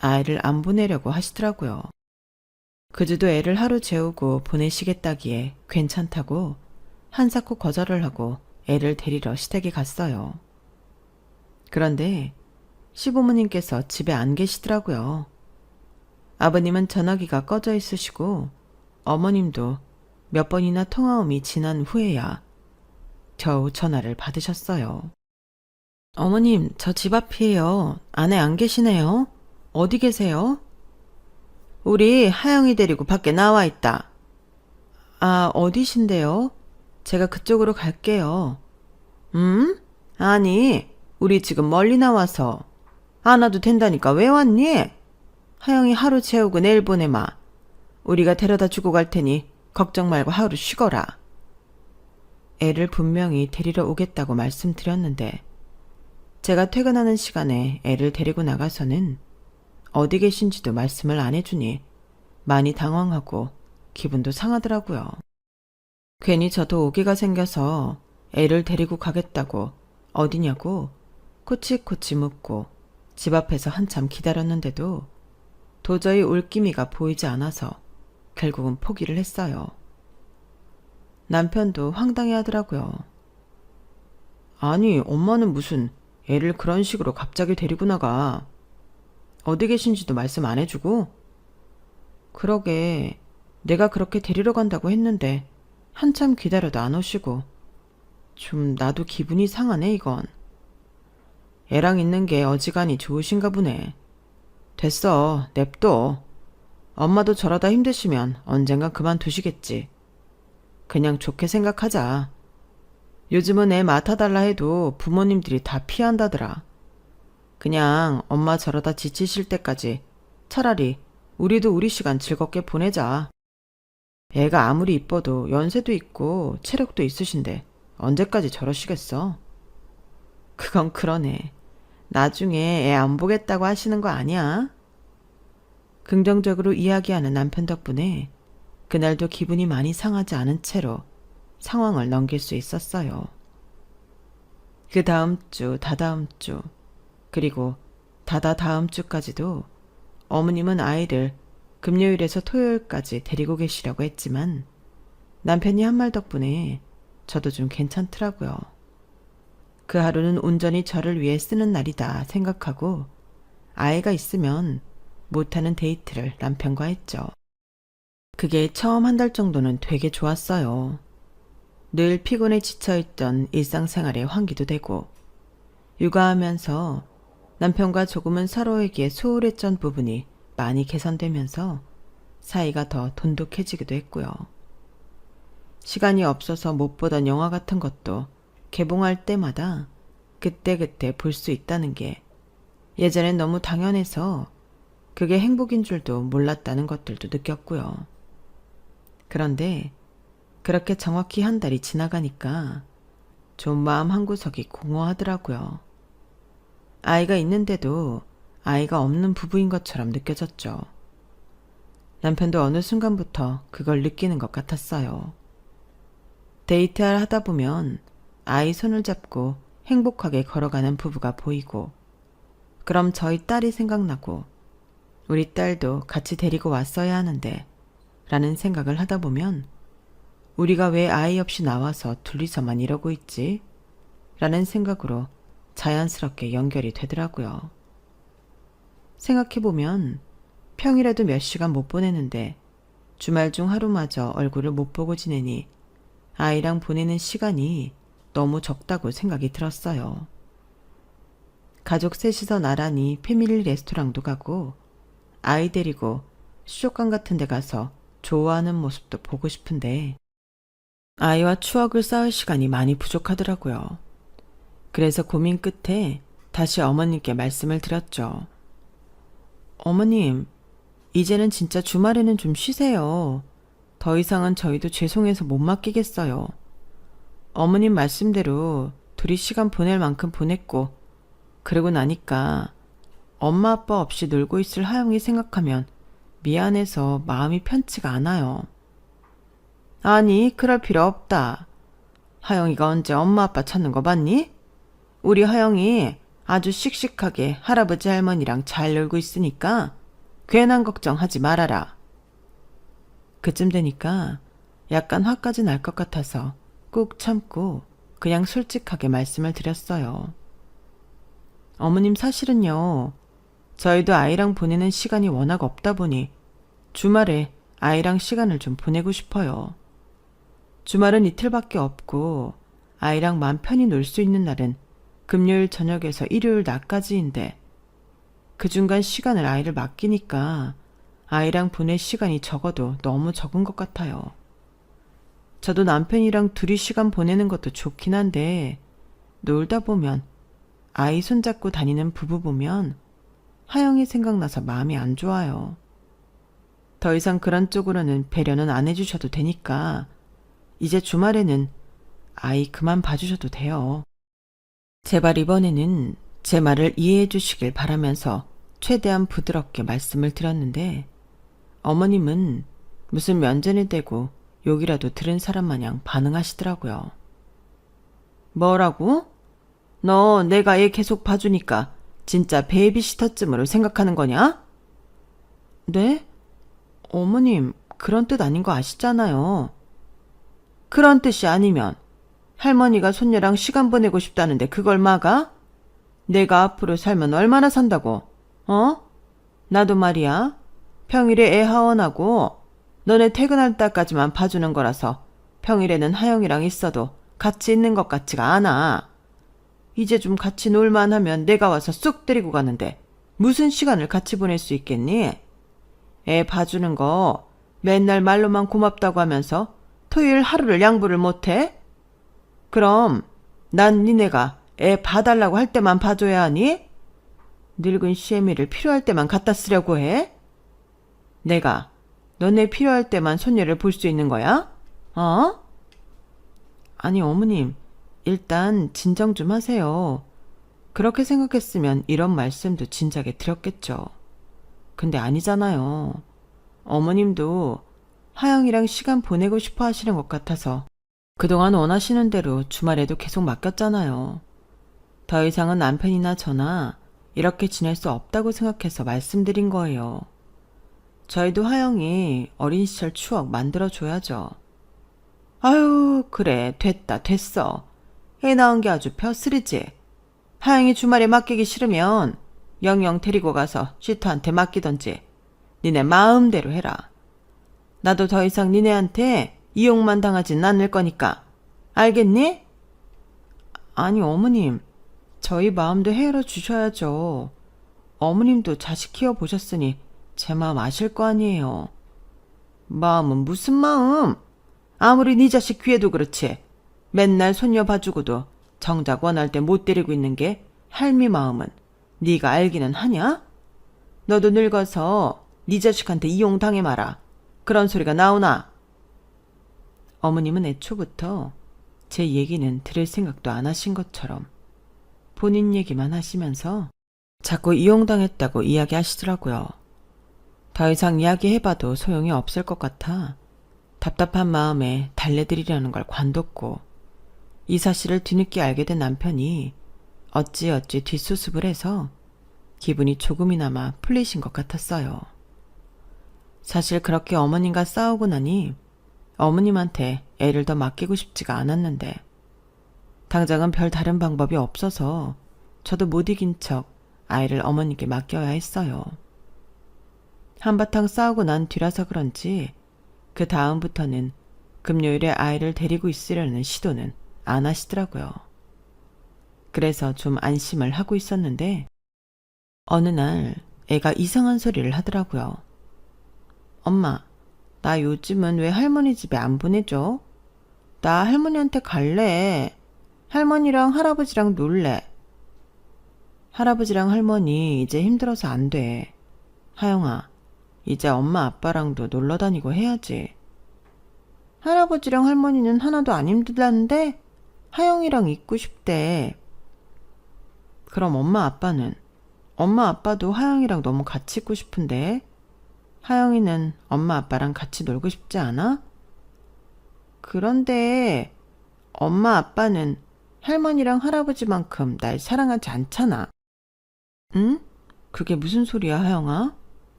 아이를 안 보내려고 하시더라고요. 그 주도 애를 하루 재우고 보내시겠다기에 괜찮다고 한사코 거절을 하고 애를 데리러 시댁에 갔어요. 그런데 시부모님께서 집에 안 계시더라고요. 아버님은 전화기가 꺼져 있으시고 어머님도 몇 번이나 통화음이 지난 후에야 겨우 전화를 받으셨어요. 어머님, 저 집 앞이에요. 안에 안 계시네요. 어디 계세요? 우리 하영이 데리고 밖에 나와 있다. 아, 어디신데요? 제가 그쪽으로 갈게요. 아니, 우리 지금 멀리 나와서. 안 와도 된다니까 왜 왔니? 하영이 하루 재우고 내일 보내마. 우리가 데려다 주고 갈 테니 걱정 말고 하루 쉬거라. 애를 분명히 데리러 오겠다고 말씀드렸는데 제가 퇴근하는 시간에 애를 데리고 나가서는 어디 계신지도 말씀을 안 해주니 많이 당황하고 기분도 상하더라고요. 괜히 저도 오기가 생겨서 애를 데리고 가겠다고 어디냐고 코치코치 묻고 집 앞에서 한참 기다렸는데도 도저히 올기미가 보이지 않아서 결국은 포기를 했어요. 남편도 황당해 하더라고요. 아니, 엄마는 무슨 애를 그런 식으로 갑자기 데리고 나가. 어디 계신지도 말씀 안 해주고? 그러게, 내가 그렇게 데리러 간다고 했는데 한참 기다려도 안 오시고. 좀 나도 기분이 상하네, 이건. 애랑 있는 게 어지간히 좋으신가 보네. 됐어, 냅둬. 엄마도 저러다 힘드시면 언젠간 그만두시겠지. 그냥 좋게 생각하자. 요즘은 애 맡아달라 해도 부모님들이 다 피한다더라. 그냥 엄마 저러다 지치실 때까지 차라리 우리도 우리 시간 즐겁게 보내자. 애가 아무리 이뻐도 연세도 있고 체력도 있으신데 언제까지 저러시겠어? 그건 그러네. 나중에 애 안 보겠다고 하시는 거 아니야? 긍정적으로 이야기하는 남편 덕분에 그날도 기분이 많이 상하지 않은 채로 상황을 넘길 수 있었어요. 그 다음 주, 다다음 주, 그리고 다다다음 주까지도 어머님은 아이를 금요일에서 토요일까지 데리고 계시려고 했지만 남편이 한 말 덕분에 저도 좀 괜찮더라고요. 그 하루는 온전히 저를 위해 쓰는 날이다 생각하고 아이가 있으면 못하는 데이트를 남편과 했죠. 그게 처음 한 달 정도는 되게 좋았어요. 늘 피곤에 지쳐있던 일상생활에 환기도 되고 육아하면서 남편과 조금은 서로에게 소홀했던 부분이 많이 개선되면서 사이가 더 돈독해지기도 했고요. 시간이 없어서 못 보던 영화 같은 것도 개봉할 때마다 그때그때 볼 수 있다는 게 예전엔 너무 당연해서 그게 행복인 줄도 몰랐다는 것들도 느꼈고요. 그런데 그렇게 정확히 한 달이 지나가니까 좀 마음 한구석이 공허하더라고요. 아이가 있는데도 아이가 없는 부부인 것처럼 느껴졌죠. 남편도 어느 순간부터 그걸 느끼는 것 같았어요. 데이트를 하다 보면 아이 손을 잡고 행복하게 걸어가는 부부가 보이고 그럼 저희 딸이 생각나고 우리 딸도 같이 데리고 왔어야 하는데 라는 생각을 하다 보면 우리가 왜 아이 없이 나와서 둘이서만 이러고 있지? 라는 생각으로 자연스럽게 연결이 되더라고요. 생각해보면 평일에도 몇 시간 못 보내는데 주말 중 하루마저 얼굴을 못 보고 지내니 아이랑 보내는 시간이 너무 적다고 생각이 들었어요. 가족 셋이서 나란히 패밀리 레스토랑도 가고 아이 데리고 수족관 같은 데 가서 좋아하는 모습도 보고 싶은데 아이와 추억을 쌓을 시간이 많이 부족하더라고요. 그래서 고민 끝에 다시 어머님께 말씀을 드렸죠. 어머님, 이제는 진짜 주말에는 좀 쉬세요. 더 이상은 저희도 죄송해서 못 맡기겠어요. 어머님 말씀대로 둘이 시간 보낼 만큼 보냈고 그러고 나니까 엄마 아빠 없이 놀고 있을 하영이 생각하면 미안해서 마음이 편치가 않아요. 아니, 그럴 필요 없다. 하영이가 언제 엄마 아빠 찾는 거 봤니? 우리 하영이 아주 씩씩하게 할아버지 할머니랑 잘 놀고 있으니까 괜한 걱정하지 말아라. 그쯤 되니까 약간 화까지 날 것 같아서 꾹 참고 그냥 솔직하게 말씀을 드렸어요. 어머님 사실은요. 저희도 아이랑 보내는 시간이 워낙 없다 보니 주말에 아이랑 시간을 좀 보내고 싶어요. 주말은 이틀밖에 없고 아이랑 맘 편히 놀 수 있는 날은 금요일 저녁에서 일요일 낮까지인데 그 중간 시간을 아이를 맡기니까 아이랑 보낼 시간이 적어도 너무 적은 것 같아요. 저도 남편이랑 둘이 시간 보내는 것도 좋긴 한데 놀다 보면 아이 손잡고 다니는 부부 보면 하영이 생각나서 마음이 안 좋아요. 더 이상 그런 쪽으로는 배려는 안 해주셔도 되니까 이제 주말에는 아이 그만 봐주셔도 돼요. 제발 이번에는 제 말을 이해해 주시길 바라면서 최대한 부드럽게 말씀을 드렸는데 어머님은 무슨 면전을 대고 욕이라도 들은 사람 마냥 반응하시더라고요. 뭐라고? 너 내가 얘 계속 봐주니까 진짜 베이비시터쯤으로 생각하는 거냐? 네? 어머님, 그런 뜻 아닌 거 아시잖아요. 그런 뜻이 아니면 할머니가 손녀랑 시간 보내고 싶다는데 그걸 막아? 내가 앞으로 살면 얼마나 산다고? 어? 나도 말이야. 평일에 애 하원하고 너네 퇴근할 때까지만 봐주는 거라서 평일에는 하영이랑 있어도 같이 있는 것 같지가 않아. 이제 좀 같이 놀만 하면 내가 와서 쑥 데리고 가는데 무슨 시간을 같이 보낼 수 있겠니? 애 봐주는 거 맨날 말로만 고맙다고 하면서 토요일 하루를 양보를 못해? 그럼 난 니네가 애 봐달라고 할 때만 봐줘야 하니? 늙은 시애미를 필요할 때만 갖다 쓰려고 해? 내가 너네 필요할 때만 손녀를 볼 수 있는 거야? 어? 아니 어머님, 일단 진정 좀 하세요. 그렇게 생각했으면 이런 말씀도 진작에 드렸겠죠. 근데 아니잖아요. 어머님도 하영이랑 시간 보내고 싶어 하시는 것 같아서 그동안 원하시는 대로 주말에도 계속 맡겼잖아요. 더 이상은 남편이나 저나 이렇게 지낼 수 없다고 생각해서 말씀드린 거예요. 저희도 하영이 어린 시절 추억 만들어줘야죠. 아유, 그래, 됐어. 애 낳은 게 아주 벼슬이지. 하영이 주말에 맡기기 싫으면 영영 데리고 가서 시터한테 맡기던지 니네 마음대로 해라. 나도 더 이상 니네한테 이용만 당하진 않을 거니까. 알겠니? 아니 어머님, 저희 마음도 헤아려 주셔야죠. 어머님도 자식 키워보셨으니 제 마음 아실 거 아니에요. 마음은 무슨 마음? 아무리 네 자식 귀에도 그렇지. 맨날 손녀 봐주고도 정작 원할 때 못 데리고 있는 게 할미 마음은 네가 알기는 하냐? 너도 늙어서 네 자식한테 이용당해 마라. 그런 소리가 나오나? 어머님은 애초부터 제 얘기는 들을 생각도 안 하신 것처럼 본인 얘기만 하시면서 자꾸 이용당했다고 이야기하시더라고요. 더 이상 이야기해봐도 소용이 없을 것 같아 답답한 마음에 달래드리려는 걸 관뒀고 이 사실을 뒤늦게 알게 된 남편이 어찌어찌 뒷수습을 해서 기분이 조금이나마 풀리신 것 같았어요. 사실 그렇게 어머님과 싸우고 나니 어머님한테 애를 더 맡기고 싶지가 않았는데 당장은 별 다른 방법이 없어서 저도 못 이긴 척 아이를 어머님께 맡겨야 했어요. 한바탕 싸우고 난 뒤라서 그런지 그 다음부터는 금요일에 아이를 데리고 있으려는 시도는 안 하시더라고요. 그래서 좀 안심을 하고 있었는데 어느 날 애가 이상한 소리를 하더라고요. 엄마, 나 요즘은 왜 할머니 집에 안 보내줘? 나 할머니한테 갈래. 할머니랑 할아버지랑 놀래. 할아버지랑 할머니 이제 힘들어서 안 돼. 하영아, 이제 엄마 아빠랑도 놀러 다니고 해야지. 할아버지랑 할머니는 하나도 안 힘들다는데 하영이랑 있고 싶대. 그럼 엄마 아빠는? 엄마 아빠도 하영이랑 너무 같이 있고 싶은데 하영이는 엄마 아빠랑 같이 놀고 싶지 않아? 그런데 엄마 아빠는 할머니랑 할아버지만큼 날 사랑하지 않잖아. 응? 그게 무슨 소리야, 하영아?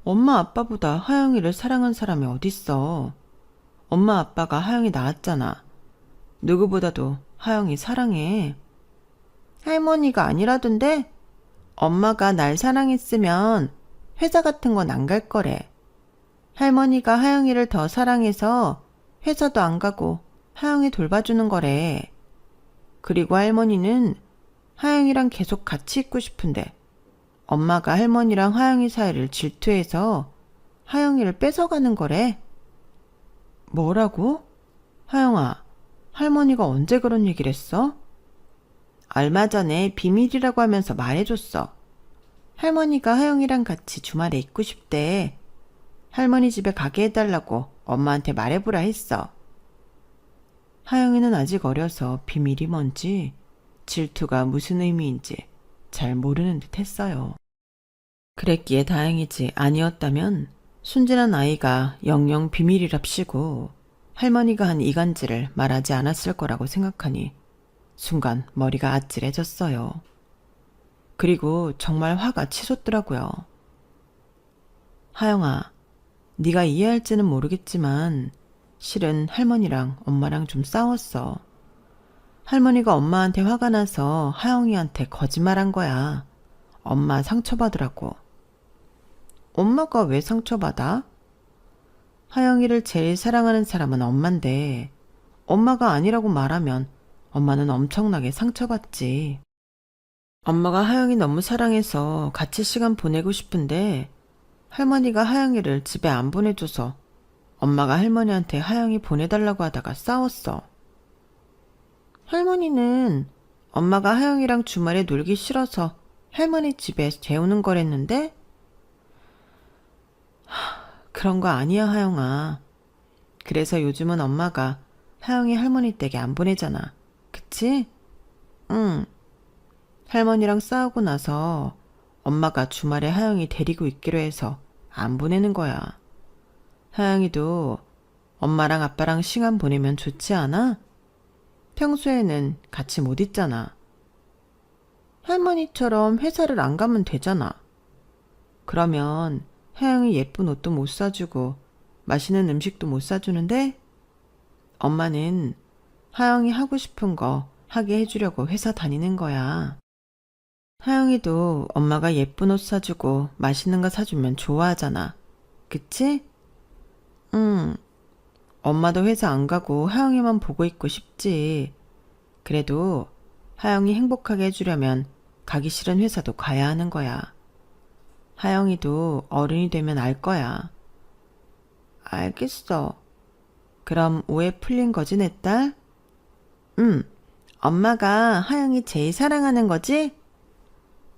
엄마 아빠보다 하영이를 사랑한 사람이 어딨어. 엄마 아빠가 하영이 낳았잖아. 누구보다도 하영이 사랑해. 할머니가 아니라던데? 엄마가 날 사랑했으면 회사 같은 건 안 갈 거래. 할머니가 하영이를 더 사랑해서 회사도 안 가고 하영이 돌봐주는 거래. 그리고 할머니는 하영이랑 계속 같이 있고 싶은데 엄마가 할머니랑 하영이 사이를 질투해서 하영이를 뺏어가는 거래. 뭐라고? 하영아, 할머니가 언제 그런 얘기를 했어? 얼마 전에 비밀이라고 하면서 말해줬어. 할머니가 하영이랑 같이 주말에 있고 싶대. 할머니 집에 가게 해달라고 엄마한테 말해보라 했어. 하영이는 아직 어려서 비밀이 뭔지, 질투가 무슨 의미인지 잘 모르는 듯 했어요. 그랬기에 다행이지 아니었다면 순진한 아이가 영영 비밀이랍시고 할머니가 한 이간질을 말하지 않았을 거라고 생각하니 순간 머리가 아찔해졌어요. 그리고 정말 화가 치솟더라고요. 하영아, 네가 이해할지는 모르겠지만 실은 할머니랑 엄마랑 좀 싸웠어. 할머니가 엄마한테 화가 나서 하영이한테 거짓말한 거야. 엄마 상처받으라고. 엄마가 왜 상처받아? 하영이를 제일 사랑하는 사람은 엄만데 엄마가 아니라고 말하면 엄마는 엄청나게 상처받지. 엄마가 하영이 너무 사랑해서 같이 시간 보내고 싶은데 할머니가 하영이를 집에 안 보내줘서 엄마가 할머니한테 하영이 보내달라고 하다가 싸웠어. 할머니는 엄마가 하영이랑 주말에 놀기 싫어서 할머니 집에 재우는 거랬는데? 그런 거 아니야, 하영아. 그래서 요즘은 엄마가 하영이 할머니 댁에 안 보내잖아. 그치? 응. 할머니랑 싸우고 나서 엄마가 주말에 하영이 데리고 있기로 해서 안 보내는 거야. 하영이도 엄마랑 아빠랑 시간 보내면 좋지 않아? 평소에는 같이 못 있잖아. 할머니처럼 회사를 안 가면 되잖아. 그러면 하영이 예쁜 옷도 못 사주고 맛있는 음식도 못 사주는데 엄마는 하영이 하고 싶은 거 하게 해주려고 회사 다니는 거야. 하영이도 엄마가 예쁜 옷 사주고 맛있는 거 사주면 좋아하잖아. 그치? 응. 엄마도 회사 안 가고 하영이만 보고 있고 싶지. 그래도 하영이 행복하게 해주려면 가기 싫은 회사도 가야 하는 거야. 하영이도 어른이 되면 알 거야. 알겠어. 그럼 오해 풀린 거지, 내 딸? 응. 엄마가 하영이 제일 사랑하는 거지?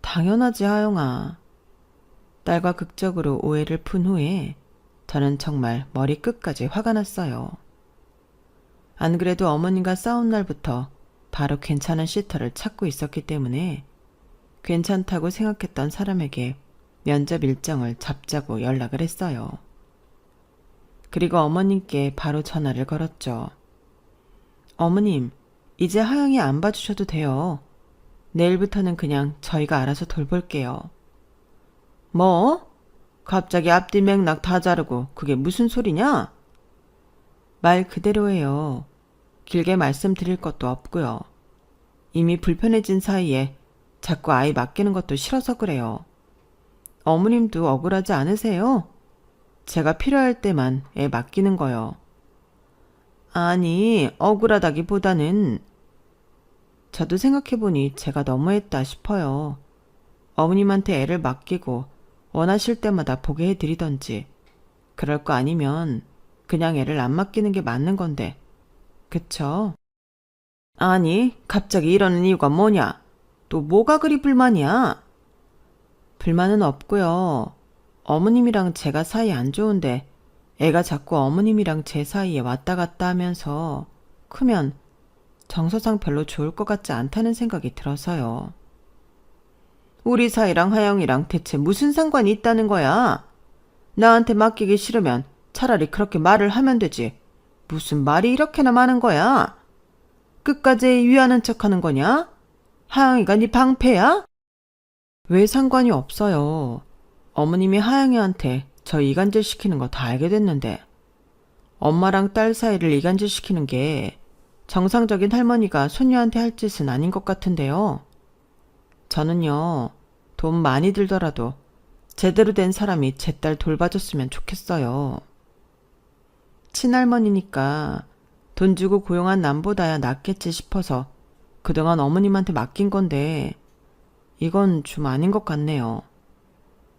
당연하지, 하영아. 딸과 극적으로 오해를 푼 후에 저는 정말 머리끝까지 화가 났어요. 안 그래도 어머님과 싸운 날부터 바로 괜찮은 시터를 찾고 있었기 때문에 괜찮다고 생각했던 사람에게 면접 일정을 잡자고 연락을 했어요. 그리고 어머님께 바로 전화를 걸었죠. 어머님, 이제 하영이 안 봐주셔도 돼요. 내일부터는 그냥 저희가 알아서 돌볼게요. 뭐? 갑자기 앞뒤 맥락 다 자르고 그게 무슨 소리냐? 말 그대로예요. 길게 말씀드릴 것도 없고요. 이미 불편해진 사이에 자꾸 아이 맡기는 것도 싫어서 그래요. 어머님도 억울하지 않으세요? 제가 필요할 때만 애 맡기는 거요. 아니, 억울하다기보다는 저도 생각해보니 제가 너무했다 싶어요. 어머님한테 애를 맡기고 원하실 때마다 보게 해드리던지 그럴 거 아니면 그냥 애를 안 맡기는 게 맞는 건데 그쵸? 아니, 갑자기 이러는 이유가 뭐냐? 또 뭐가 그리 불만이야? 불만은 없고요. 어머님이랑 제가 사이 안 좋은데 애가 자꾸 어머님이랑 제 사이에 왔다 갔다 하면서 크면 정서상 별로 좋을 것 같지 않다는 생각이 들어서요. 우리 사이랑 하영이랑 대체 무슨 상관이 있다는 거야? 나한테 맡기기 싫으면 차라리 그렇게 말을 하면 되지. 무슨 말이 이렇게나 많은 거야? 끝까지 위하는 척하는 거냐? 하영이가 네 방패야? 왜 상관이 없어요. 어머님이 하영이한테 저 이간질 시키는 거 다 알게 됐는데 엄마랑 딸 사이를 이간질 시키는 게 정상적인 할머니가 손녀한테 할 짓은 아닌 것 같은데요. 저는요, 돈 많이 들더라도 제대로 된 사람이 제 딸 돌봐줬으면 좋겠어요. 친할머니니까 돈 주고 고용한 남보다야 낫겠지 싶어서 그동안 어머님한테 맡긴 건데 이건 좀 아닌 것 같네요.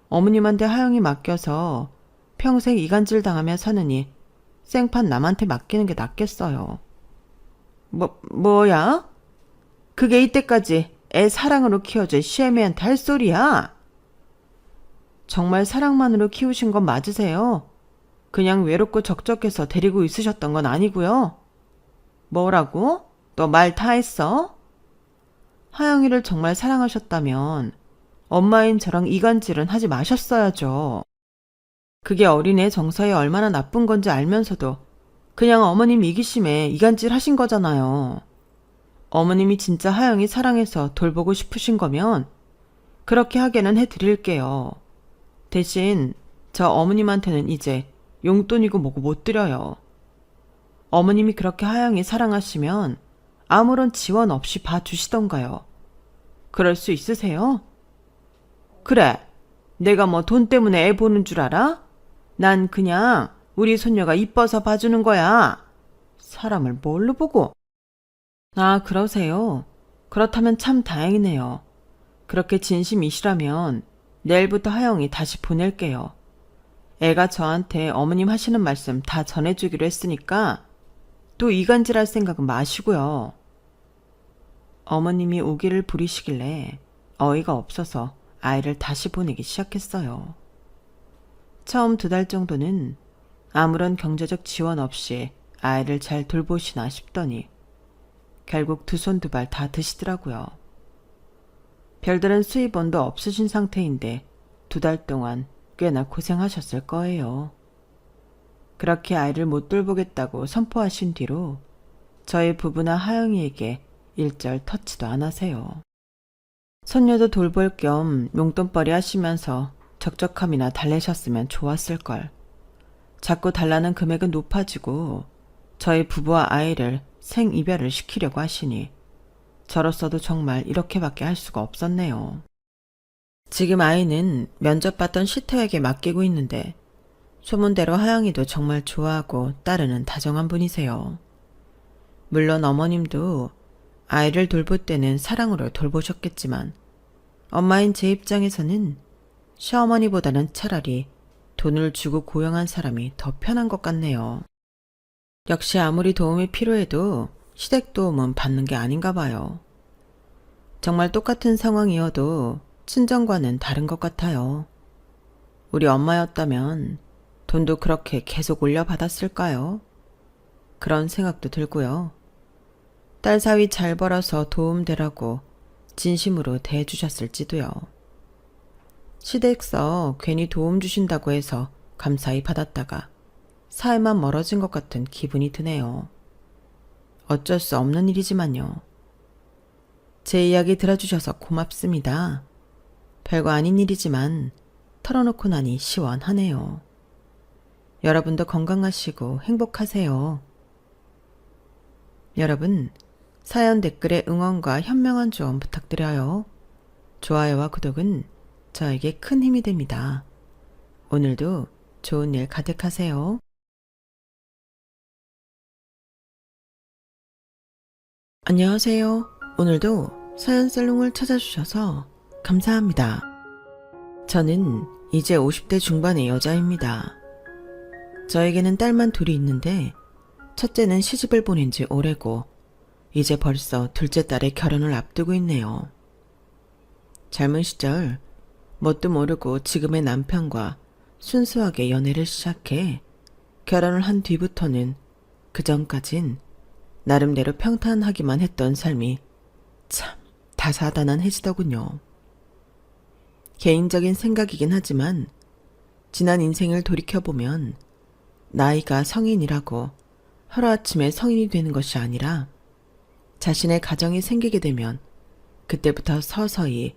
어머님한테 하영이 맡겨서 평생 이간질 당하며 사느니 생판 남한테 맡기는 게 낫겠어요. 뭐야? 그게 이때까지 애 사랑으로 키워준 시애미한테 할 소리야? 정말 사랑만으로 키우신 건 맞으세요? 그냥 외롭고 적적해서 데리고 있으셨던 건 아니고요. 뭐라고? 너 말 다 했어? 하영이를 정말 사랑하셨다면 엄마인 저랑 이간질은 하지 마셨어야죠. 그게 어린애 정서에 얼마나 나쁜 건지 알면서도 그냥 어머님 이기심에 이간질 하신 거잖아요. 어머님이 진짜 하영이 사랑해서 돌보고 싶으신 거면 그렇게 하게는 해드릴게요. 대신 저 어머님한테는 이제 용돈이고 뭐고 못 드려요. 어머님이 그렇게 하영이 사랑하시면 아무런 지원 없이 봐주시던가요. 그럴 수 있으세요? 그래, 내가 뭐 돈 때문에 애 보는 줄 알아? 난 그냥 우리 손녀가 이뻐서 봐주는 거야. 사람을 뭘로 보고? 아, 그러세요? 그렇다면 참 다행이네요. 그렇게 진심이시라면 내일부터 하영이 다시 보낼게요. 애가 저한테 어머님 하시는 말씀 다 전해주기로 했으니까 또 이간질할 생각은 마시고요. 어머님이 오기를 부리시길래 어이가 없어서 아이를 다시 보내기 시작했어요. 처음 2달 정도는 아무런 경제적 지원 없이 아이를 잘 돌보시나 싶더니 결국 2손 2발 다 드시더라고요. 별다른 수입원도 없으신 상태인데 2달 동안 꽤나 고생하셨을 거예요. 그렇게 아이를 못 돌보겠다고 선포하신 뒤로 저희 부부나 하영이에게 일절 터치도 안 하세요. 손녀도 돌볼 겸 용돈벌이 하시면서 적적함이나 달래셨으면 좋았을걸. 자꾸 달라는 금액은 높아지고 저희 부부와 아이를 생이별을 시키려고 하시니 저로서도 정말 이렇게밖에 할 수가 없었네요. 지금 아이는 면접받던 시터에게 맡기고 있는데 소문대로 하영이도 정말 좋아하고 따르는 다정한 분이세요. 물론 어머님도 아이를 돌볼 때는 사랑으로 돌보셨겠지만 엄마인 제 입장에서는 시어머니보다는 차라리 돈을 주고 고용한 사람이 더 편한 것 같네요. 역시 아무리 도움이 필요해도 시댁 도움은 받는 게 아닌가 봐요. 정말 똑같은 상황이어도 친정과는 다른 것 같아요. 우리 엄마였다면 돈도 그렇게 계속 올려받았을까요? 그런 생각도 들고요. 딸 사위 잘 벌어서 도움되라고 진심으로 대해주셨을지도요. 시댁서 괜히 도움 주신다고 해서 감사히 받았다가 사이만 멀어진 것 같은 기분이 드네요. 어쩔 수 없는 일이지만요. 제 이야기 들어주셔서 고맙습니다. 별거 아닌 일이지만 털어놓고 나니 시원하네요. 여러분도 건강하시고 행복하세요. 여러분, 사연 댓글에 응원과 현명한 조언 부탁드려요. 좋아요와 구독은 저에게 큰 힘이 됩니다. 오늘도 좋은 일 가득하세요. 안녕하세요. 오늘도 사연 살롱을 찾아주셔서 감사합니다. 저는 이제 50대 중반의 여자입니다. 저에게는 딸만 둘이 있는데 첫째는 시집을 보낸 지 오래고 이제 벌써 둘째 딸의 결혼을 앞두고 있네요. 젊은 시절 뭣도 모르고 지금의 남편과 순수하게 연애를 시작해 결혼을 한 뒤부터는 그전까진 나름대로 평탄하기만 했던 삶이 참 다사다난해지더군요. 개인적인 생각이긴 하지만 지난 인생을 돌이켜보면 나이가 성인이라고 하루아침에 성인이 되는 것이 아니라 자신의 가정이 생기게 되면 그때부터 서서히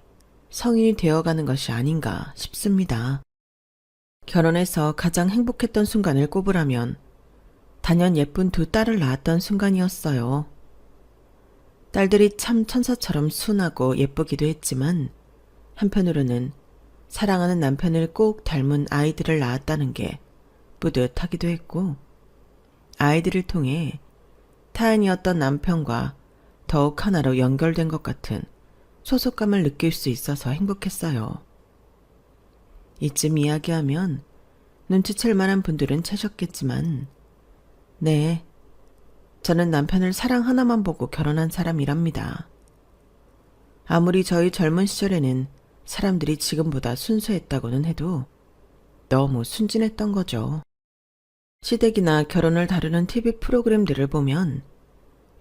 성인이 되어가는 것이 아닌가 싶습니다. 결혼해서 가장 행복했던 순간을 꼽으라면 단연 예쁜 2딸을 낳았던 순간이었어요. 딸들이 참 천사처럼 순하고 예쁘기도 했지만 한편으로는 사랑하는 남편을 꼭 닮은 아이들을 낳았다는 게 뿌듯하기도 했고, 아이들을 통해 타인이었던 남편과 더욱 하나로 연결된 것 같은 소속감을 느낄 수 있어서 행복했어요. 이쯤 이야기하면 눈치챌 만한 분들은 채셨겠지만, 네, 저는 남편을 사랑 하나만 보고 결혼한 사람이랍니다. 아무리 저희 젊은 시절에는 사람들이 지금보다 순수했다고는 해도 너무 순진했던 거죠. 시댁이나 결혼을 다루는 TV 프로그램들을 보면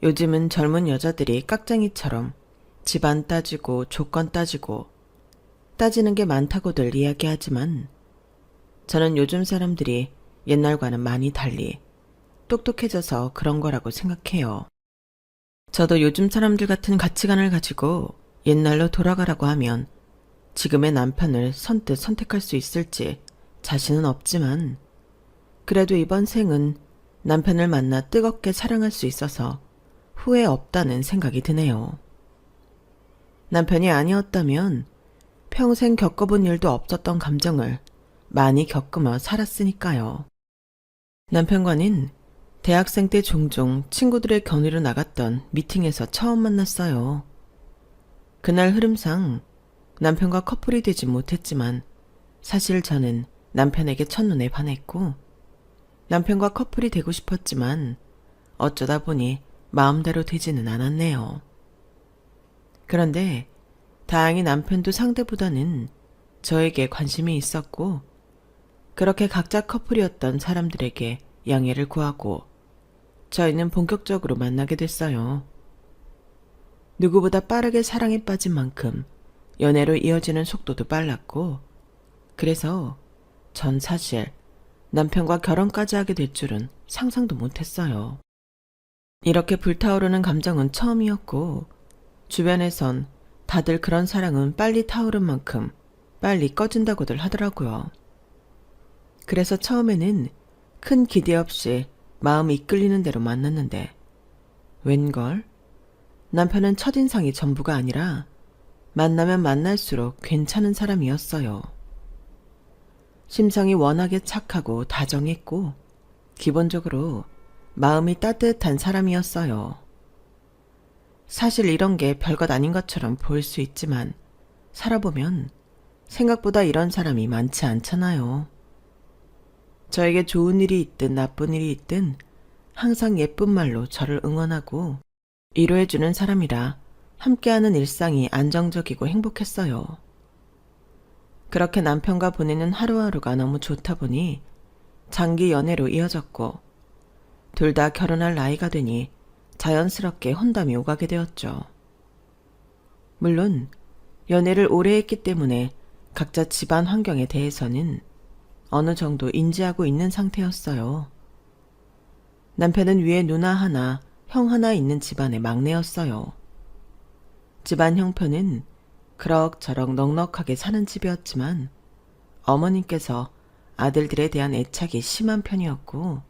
요즘은 젊은 여자들이 깍쟁이처럼 집안 따지고 조건 따지고 따지는 게 많다고들 이야기하지만, 저는 요즘 사람들이 옛날과는 많이 달리 똑똑해져서 그런 거라고 생각해요. 저도 요즘 사람들 같은 가치관을 가지고 옛날로 돌아가라고 하면 지금의 남편을 선뜻 선택할 수 있을지 자신은 없지만, 그래도 이번 생은 남편을 만나 뜨겁게 사랑할 수 있어서 후회 없다는 생각이 드네요. 남편이 아니었다면 평생 겪어본 일도 없었던 감정을 많이 겪으며 살았으니까요. 남편과는 대학생 때 종종 친구들의 견우로 나갔던 미팅에서 처음 만났어요. 그날 흐름상 남편과 커플이 되지 못했지만 사실 저는 남편에게 첫눈에 반했고, 남편과 커플이 되고 싶었지만 어쩌다 보니 마음대로 되지는 않았네요. 그런데 다행히 남편도 상대보다는 저에게 관심이 있었고, 그렇게 각자 커플이었던 사람들에게 양해를 구하고 저희는 본격적으로 만나게 됐어요. 누구보다 빠르게 사랑에 빠진 만큼 연애로 이어지는 속도도 빨랐고, 그래서 전 사실 남편과 결혼까지 하게 될 줄은 상상도 못했어요. 이렇게 불타오르는 감정은 처음이었고, 주변에선 다들 그런 사랑은 빨리 타오른 만큼 빨리 꺼진다고들 하더라고요. 그래서 처음에는 큰 기대 없이 마음이 이끌리는 대로 만났는데, 웬걸? 남편은 첫인상이 전부가 아니라 만나면 만날수록 괜찮은 사람이었어요. 심성이 워낙에 착하고 다정했고 기본적으로 마음이 따뜻한 사람이었어요. 사실 이런 게 별것 아닌 것처럼 보일 수 있지만 살아보면 생각보다 이런 사람이 많지 않잖아요. 저에게 좋은 일이 있든 나쁜 일이 있든 항상 예쁜 말로 저를 응원하고 위로해주는 사람이라 함께하는 일상이 안정적이고 행복했어요. 그렇게 남편과 보내는 하루하루가 너무 좋다 보니 장기 연애로 이어졌고, 둘 다 결혼할 나이가 되니 자연스럽게 혼담이 오가게 되었죠. 물론 연애를 오래 했기 때문에 각자 집안 환경에 대해서는 어느 정도 인지하고 있는 상태였어요. 남편은 위에 누나 하나, 형 하나 있는 집안의 막내였어요. 집안 형편은 그럭저럭 넉넉하게 사는 집이었지만 어머님께서 아들들에 대한 애착이 심한 편이었고,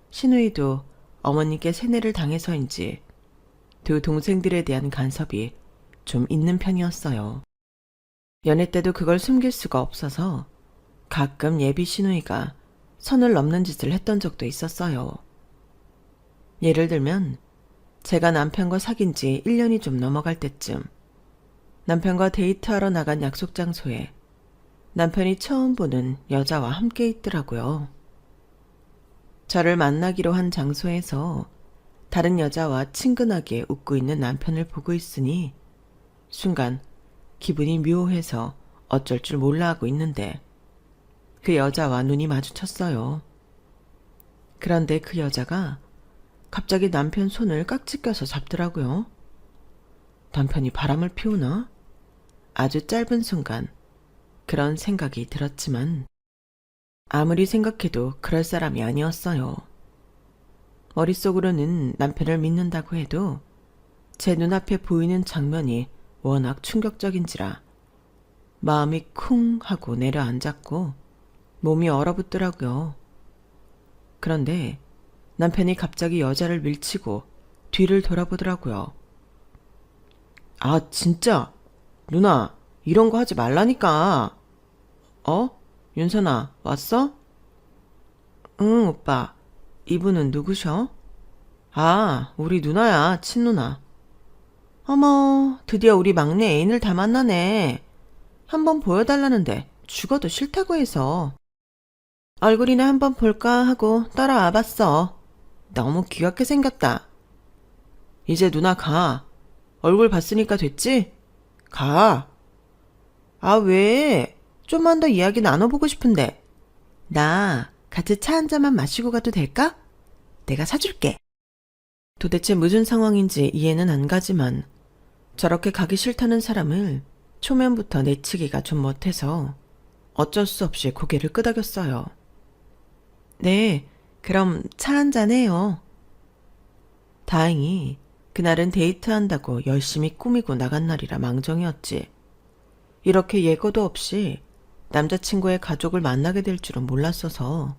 시누이도 어머님께 세뇌를 당해서인지 두 동생들에 대한 간섭이 좀 있는 편이었어요. 연애 때도 그걸 숨길 수가 없어서 가끔 예비 시누이가 선을 넘는 짓을 했던 적도 있었어요. 예를 들면 제가 남편과 사귄 지 1년이 좀 넘어갈 때쯤 남편과 데이트하러 나간 약속 장소에 남편이 처음 보는 여자와 함께 있더라고요. 저를 만나기로 한 장소에서 다른 여자와 친근하게 웃고 있는 남편을 보고 있으니 순간 기분이 묘해서 어쩔 줄 몰라 하고 있는데 그 여자와 눈이 마주쳤어요. 그런데 그 여자가 갑자기 남편 손을 깍지 껴서 잡더라고요. 남편이 바람을 피우나? 아주 짧은 순간 그런 생각이 들었지만 아무리 생각해도 그럴 사람이 아니었어요. 머릿속으로는 남편을 믿는다고 해도 제 눈앞에 보이는 장면이 워낙 충격적인지라 마음이 쿵 하고 내려앉았고 몸이 얼어붙더라고요. 그런데 남편이 갑자기 여자를 밀치고 뒤를 돌아보더라고요. 아, 진짜? 누나, 이런 거 하지 말라니까. 어? 윤선아, 왔어? 응, 오빠. 이분은 누구셔? 아, 우리 누나야, 친누나. 어머, 드디어 우리 막내 애인을 다 만나네. 한번 보여달라는데 죽어도 싫다고 해서. 얼굴이나 한번 볼까 하고 따라와 봤어. 너무 귀엽게 생겼다. 이제 누나 가. 얼굴 봤으니까 됐지? 가. 아, 왜? 좀만 더 이야기 나눠보고 싶은데. 나 같이 차 한 잔만 마시고 가도 될까? 내가 사줄게. 도대체 무슨 상황인지 이해는 안 가지만 저렇게 가기 싫다는 사람을 초면부터 내치기가 좀 못해서 어쩔 수 없이 고개를 끄덕였어요. 네, 그럼 차 한잔 해요. 다행히 그날은 데이트한다고 열심히 꾸미고 나간 날이라 망정이었지. 이렇게 예고도 없이 남자친구의 가족을 만나게 될 줄은 몰랐어서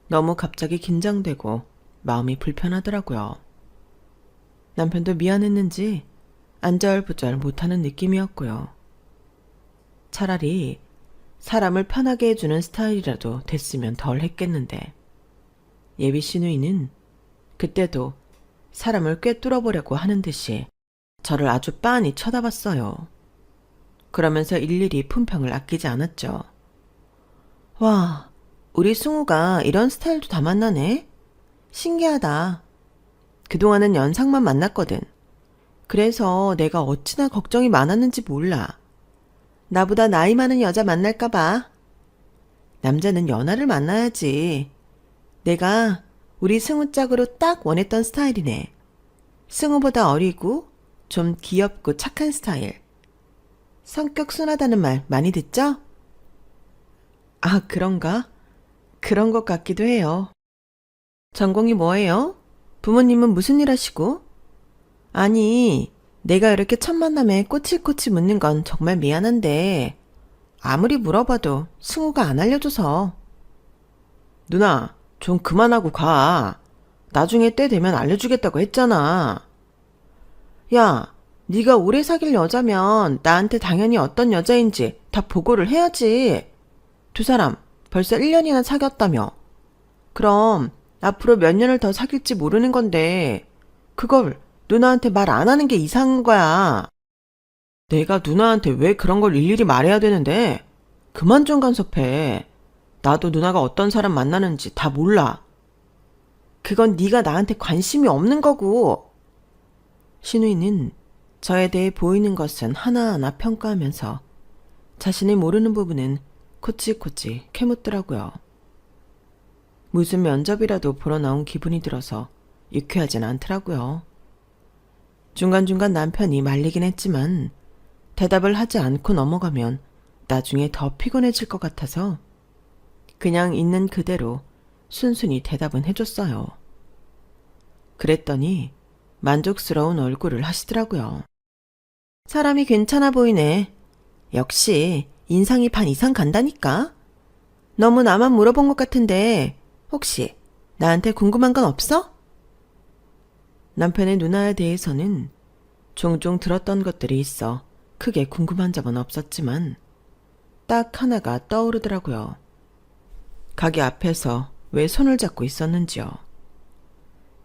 너무 갑자기 긴장되고 마음이 불편하더라고요. 남편도 미안했는지 안절부절 못하는 느낌이었고요. 차라리 사람을 편하게 해주는 스타일이라도 됐으면 덜 했겠는데 예비 시누이는 그때도 사람을 꿰뚫어보려고 하는 듯이 저를 아주 빤히 쳐다봤어요. 그러면서 일일이 품평을 아끼지 않았죠. 와, 우리 승우가 이런 스타일도 다 만나네? 신기하다. 그동안은 연상만 만났거든. 그래서 내가 어찌나 걱정이 많았는지 몰라. 나보다 나이 많은 여자 만날까봐. 남자는 연하를 만나야지. 내가 우리 승우 짝으로 딱 원했던 스타일이네. 승우보다 어리고 좀 귀엽고 착한 스타일. 성격 순하다는 말 많이 듣죠? 아, 그런가? 그런 것 같기도 해요. 전공이 뭐예요? 부모님은 무슨 일 하시고? 아니, 내가 이렇게 첫 만남에 꼬치꼬치 묻는 건 정말 미안한데 아무리 물어봐도 승우가 안 알려줘서. 누나, 좀 그만하고 가. 나중에 때 되면 알려주겠다고 했잖아. 야, 네가 오래 사귈 여자면 나한테 당연히 어떤 여자인지 다 보고를 해야지. 두 사람 벌써 1년이나 사귀었다며. 그럼 앞으로 몇 년을 더 사귈지 모르는 건데 그걸 누나한테 말 안 하는 게 이상한 거야. 내가 누나한테 왜 그런 걸 일일이 말해야 되는데? 그만 좀 간섭해. 나도 누나가 어떤 사람 만나는지 다 몰라. 그건 네가 나한테 관심이 없는 거고. 신우이는 저에 대해 보이는 것은 하나하나 평가하면서 자신이 모르는 부분은 코치코치 캐묻더라고요. 무슨 면접이라도 보러 나온 기분이 들어서 유쾌하진 않더라고요. 중간중간 남편이 말리긴 했지만 대답을 하지 않고 넘어가면 나중에 더 피곤해질 것 같아서 그냥 있는 그대로 순순히 대답은 해줬어요. 그랬더니 만족스러운 얼굴을 하시더라고요. 사람이 괜찮아 보이네. 역시 인상이 반 이상 간다니까. 너무 나만 물어본 것 같은데 혹시 나한테 궁금한 건 없어? 남편의 누나에 대해서는 종종 들었던 것들이 있어 크게 궁금한 점은 없었지만 딱 하나가 떠오르더라고요. 가게 앞에서 왜 손을 잡고 있었는지요.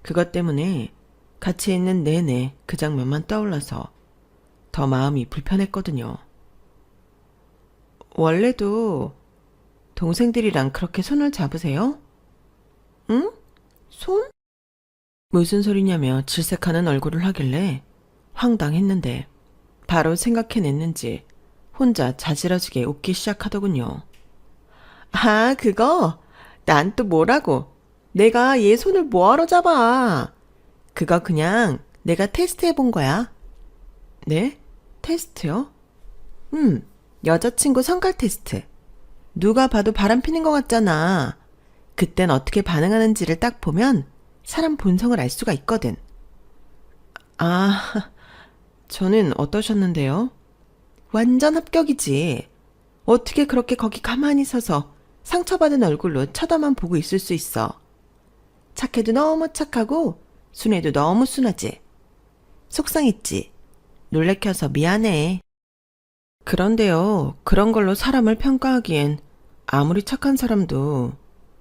그것 때문에 같이 있는 내내 그 장면만 떠올라서 더 마음이 불편했거든요. 원래도 동생들이랑 그렇게 손을 잡으세요? 응? 손? 무슨 소리냐며 질색하는 얼굴을 하길래 황당했는데 바로 생각해냈는지 혼자 자지러지게 웃기 시작하더군요. 아, 그거? 난 또 뭐라고? 내가 얘 손을 뭐하러 잡아? 그거 그냥 내가 테스트해본 거야. 네? 테스트요? 여자친구 성깔 테스트. 누가 봐도 바람 피는 것 같잖아. 그땐 어떻게 반응하는지를 딱 보면 사람 본성을 알 수가 있거든. 아, 저는 어떠셨는데요? 완전 합격이지. 어떻게 그렇게 거기 가만히 서서 상처받은 얼굴로 쳐다만 보고 있을 수 있어. 착해도 너무 착하고 순해도 너무 순하지. 속상했지. 놀래켜서 미안해. 그런데요, 그런 걸로 사람을 평가하기엔 아무리 착한 사람도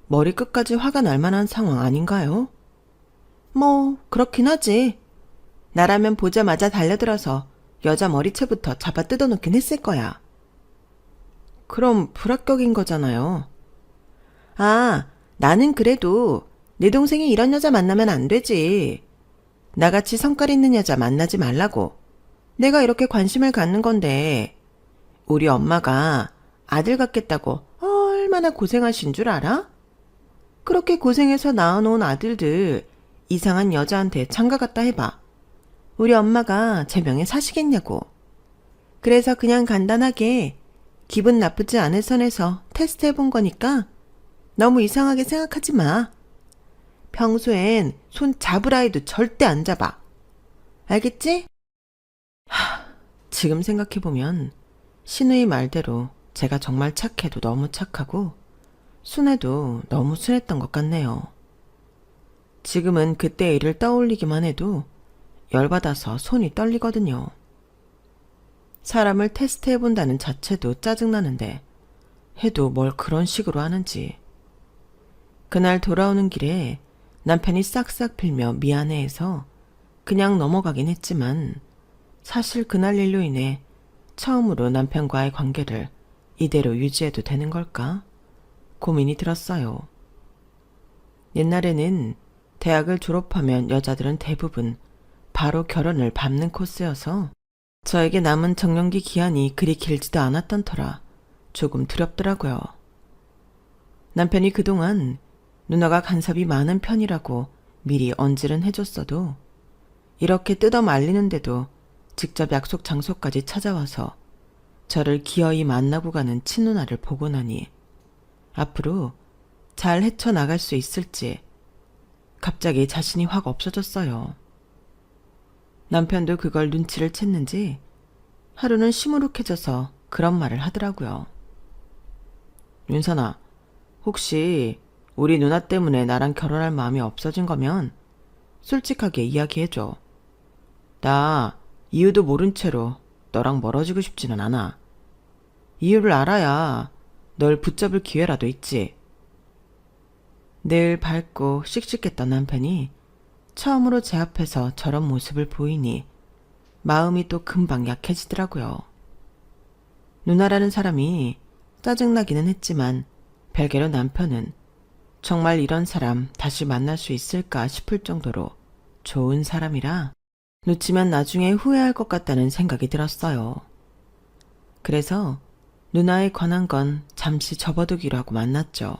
머리 끝까지 화가 날 만한 상황 아닌가요? 뭐, 그렇긴 하지. 나라면 보자마자 달려들어서 여자 머리채부터 잡아 뜯어놓긴 했을 거야. 그럼 불합격인 거잖아요. 아, 나는 그래도 내 동생이 이런 여자 만나면 안 되지. 나같이 성깔 있는 여자 만나지 말라고. 내가 이렇게 관심을 갖는 건데 우리 엄마가 아들 갖겠다고 얼마나 고생하신 줄 알아? 그렇게 고생해서 낳아놓은 아들들 이상한 여자한테 장가 갔다 해봐. 우리 엄마가 제 명예 사시겠냐고. 그래서 그냥 간단하게 기분 나쁘지 않을 선에서 테스트 해본 거니까 너무 이상하게 생각하지 마. 평소엔 손 잡으라 해도 절대 안 잡아. 알겠지? 지금 생각해보면 신우의 말대로 제가 정말 착해도 너무 착하고 순해도 너무 순했던 것 같네요. 지금은 그때 일을 떠올리기만 해도 열받아서 손이 떨리거든요. 사람을 테스트해본다는 자체도 짜증나는데 해도 뭘 그런 식으로 하는지. 그날 돌아오는 길에 남편이 싹싹 빌며 미안해해서 그냥 넘어가긴 했지만 사실 그날 일로 인해 처음으로 남편과의 관계를 이대로 유지해도 되는 걸까? 고민이 들었어요. 옛날에는 대학을 졸업하면 여자들은 대부분 바로 결혼을 밟는 코스여서 저에게 남은 정년기 기한이 그리 길지도 않았던 터라 조금 두렵더라고요. 남편이 그동안 누나가 간섭이 많은 편이라고 미리 언질은 해줬어도 이렇게 뜯어 말리는데도 직접 약속 장소까지 찾아와서 저를 기어이 만나고 가는 친누나를 보고 나니 앞으로 잘 헤쳐나갈 수 있을지 갑자기 자신이 확 없어졌어요. 남편도 그걸 눈치를 챘는지 하루는 시무룩해져서 그런 말을 하더라고요. 윤선아, 혹시 우리 누나 때문에 나랑 결혼할 마음이 없어진 거면 솔직하게 이야기해줘. 나 이유도 모른 채로 너랑 멀어지고 싶지는 않아. 이유를 알아야 널 붙잡을 기회라도 있지. 늘 밝고 씩씩했던 남편이 처음으로 제 앞에서 저런 모습을 보이니 마음이 또 금방 약해지더라고요. 누나라는 사람이 짜증나기는 했지만 별개로 남편은 정말 이런 사람 다시 만날 수 있을까 싶을 정도로 좋은 사람이라 놓치면 나중에 후회할 것 같다는 생각이 들었어요. 그래서 누나에 관한 건 잠시 접어두기로 하고 만났죠.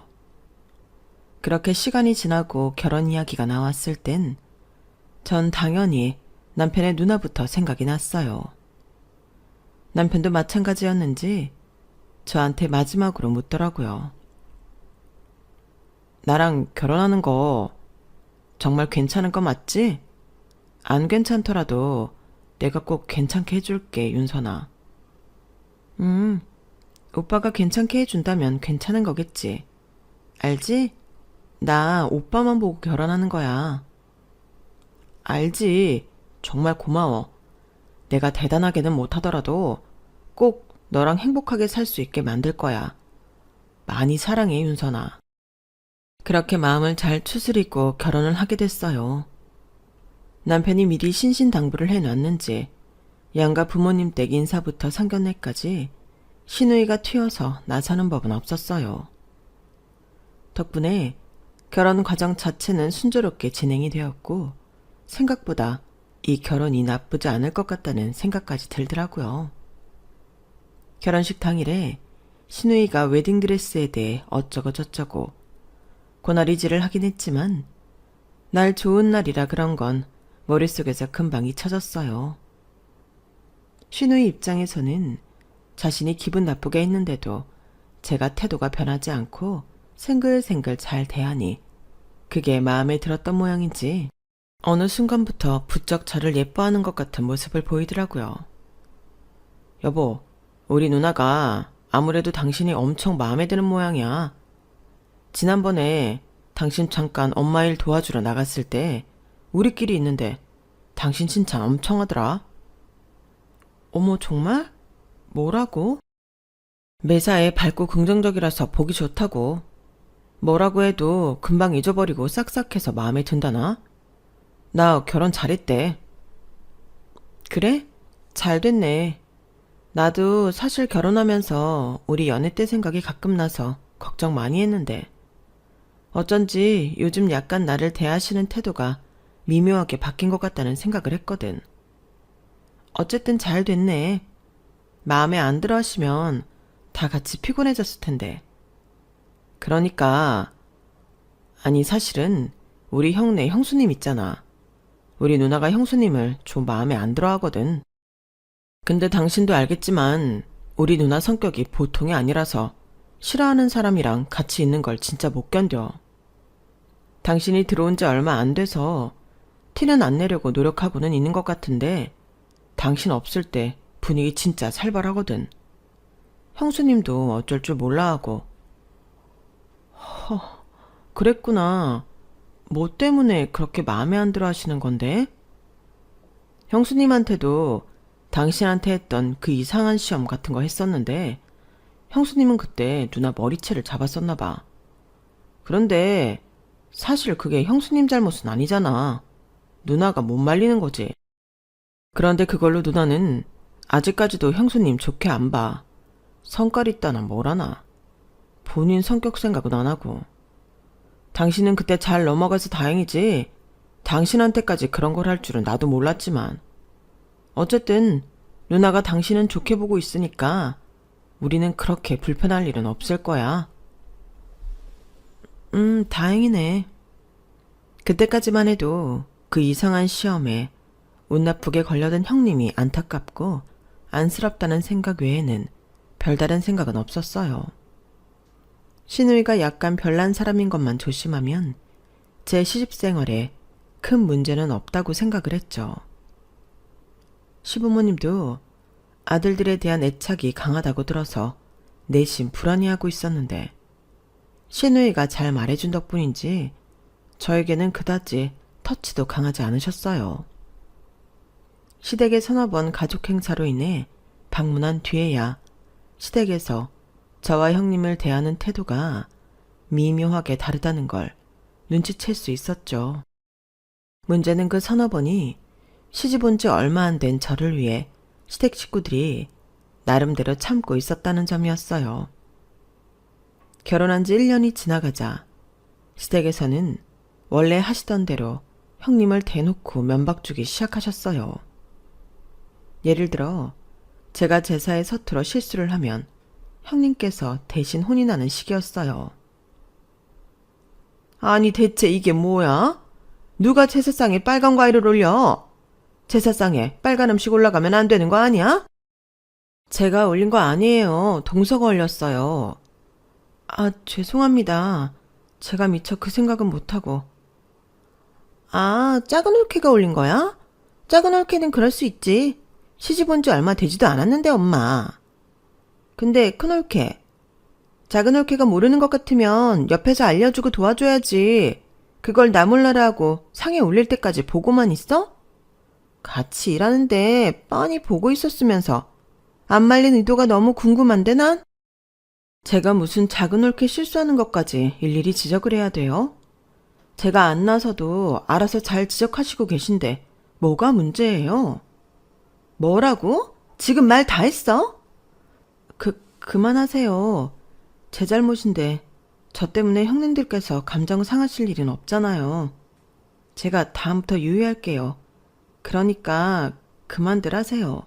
그렇게 시간이 지나고 결혼 이야기가 나왔을 땐 전 당연히 남편의 누나부터 생각이 났어요. 남편도 마찬가지였는지 저한테 마지막으로 묻더라고요. 나랑 결혼하는 거 정말 괜찮은 거 맞지? 안 괜찮더라도 내가 꼭 괜찮게 해줄게, 윤선아. 오빠가 괜찮게 해준다면 괜찮은 거겠지. 알지? 나 오빠만 보고 결혼하는 거야. 알지. 정말 고마워. 내가 대단하게는 못하더라도 꼭 너랑 행복하게 살 수 있게 만들 거야. 많이 사랑해, 윤선아. 그렇게 마음을 잘 추스리고 결혼을 하게 됐어요. 남편이 미리 신신당부를 해놨는지 양가 부모님 댁 인사부터 상견례까지 시누이가 튀어서 나서는 법은 없었어요. 덕분에 결혼 과정 자체는 순조롭게 진행이 되었고 생각보다 이 결혼이 나쁘지 않을 것 같다는 생각까지 들더라고요. 결혼식 당일에 시누이가 웨딩드레스에 대해 어쩌고 저쩌고 고나리질을 하긴 했지만 날 좋은 날이라 그런 건 머릿속에서 금방 잊혀졌어요. 시누이 입장에서는 자신이 기분 나쁘게 했는데도 제가 태도가 변하지 않고 생글생글 잘 대하니 그게 마음에 들었던 모양인지 어느 순간부터 부쩍 저를 예뻐하는 것 같은 모습을 보이더라고요. 여보, 우리 누나가 아무래도 당신이 엄청 마음에 드는 모양이야. 지난번에 당신 잠깐 엄마 일 도와주러 나갔을 때 우리끼리 있는데 당신 칭찬 엄청 하더라. 어머, 정말? 뭐라고? 매사에 밝고 긍정적이라서 보기 좋다고. 뭐라고 해도 금방 잊어버리고 싹싹해서 마음에 든다나? 나 결혼 잘했대. 그래? 잘 됐네. 나도 사실 결혼하면서 우리 연애 때 생각이 가끔 나서 걱정 많이 했는데 어쩐지 요즘 약간 나를 대하시는 태도가 미묘하게 바뀐 것 같다는 생각을 했거든. 어쨌든 잘 됐네. 마음에 안 들어 하시면 다 같이 피곤해졌을 텐데. 그러니까, 아니 사실은 우리 형네 형수님 있잖아. 우리 누나가 형수님을 좀 마음에 안 들어 하거든. 근데 당신도 알겠지만 우리 누나 성격이 보통이 아니라서 싫어하는 사람이랑 같이 있는 걸 진짜 못 견뎌. 당신이 들어온 지 얼마 안 돼서 티는 안 내려고 노력하고는 있는 것 같은데 당신 없을 때 분위기 진짜 살벌하거든. 형수님도 어쩔 줄 몰라 하고. 그랬구나. 뭐 때문에 그렇게 마음에 안 들어 하시는 건데? 형수님한테도 당신한테 했던 그 이상한 시험 같은 거 했었는데 형수님은 그때 누나 머리채를 잡았었나 봐. 그런데 사실 그게 형수님 잘못은 아니잖아. 누나가 못 말리는 거지. 그런데 그걸로 누나는 아직까지도 형수님 좋게 안 봐. 성깔 있다나 뭐라나. 본인 성격 생각은 안 하고. 당신은 그때 잘 넘어가서 다행이지. 당신한테까지 그런 걸 할 줄은 나도 몰랐지만. 어쨌든 누나가 당신은 좋게 보고 있으니까 우리는 그렇게 불편할 일은 없을 거야. 다행이네. 그때까지만 해도 그 이상한 시험에 운 나쁘게 걸려든 형님이 안타깝고 안쓰럽다는 생각 외에는 별다른 생각은 없었어요. 신우이가 약간 별난 사람인 것만 조심하면 제 시집생활에 큰 문제는 없다고 생각을 했죠. 시부모님도 아들들에 대한 애착이 강하다고 들어서 내심 불안해하고 있었는데 신우이가 잘 말해준 덕분인지 저에게는 그다지 터치도 강하지 않으셨어요. 시댁의 서너 번 가족 행사로 인해 방문한 뒤에야 시댁에서 저와 형님을 대하는 태도가 미묘하게 다르다는 걸 눈치챌 수 있었죠. 문제는 그 서너 번이 시집 온 지 얼마 안 된 저를 위해 시댁 식구들이 나름대로 참고 있었다는 점이었어요. 결혼한 지 1년이 지나가자 시댁에서는 원래 하시던 대로 형님을 대놓고 면박 주기 시작하셨어요. 예를 들어 제가 제사에 서툴어 실수를 하면 형님께서 대신 혼이 나는 시기였어요. 아니 대체 이게 뭐야? 누가 제사상에 빨간 과일을 올려? 제사상에 빨간 음식 올라가면 안 되는 거 아니야? 제가 올린 거 아니에요. 동서가 올렸어요. 아, 죄송합니다. 제가 미처 그 생각은 못하고. 아, 작은 올케가 올린 거야? 작은 올케는 그럴 수 있지. 시집 온 지 얼마 되지도 않았는데 엄마. 근데 큰 올케, 작은 올케가 모르는 것 같으면 옆에서 알려주고 도와줘야지. 그걸 나 몰라라 하고 상에 올릴 때까지 보고만 있어? 같이 일하는데 뻔히 보고 있었으면서 안 말린 의도가 너무 궁금한데 난? 제가 무슨 작은 올케 실수하는 것까지 일일이 지적을 해야 돼요? 제가 안 나서도 알아서 잘 지적하시고 계신데 뭐가 문제예요? 뭐라고? 지금 말 다 했어? 그만하세요. 제 잘못인데 저 때문에 형님들께서 감정 상하실 일은 없잖아요. 제가 다음부터 유의할게요. 그러니까 그만들 하세요.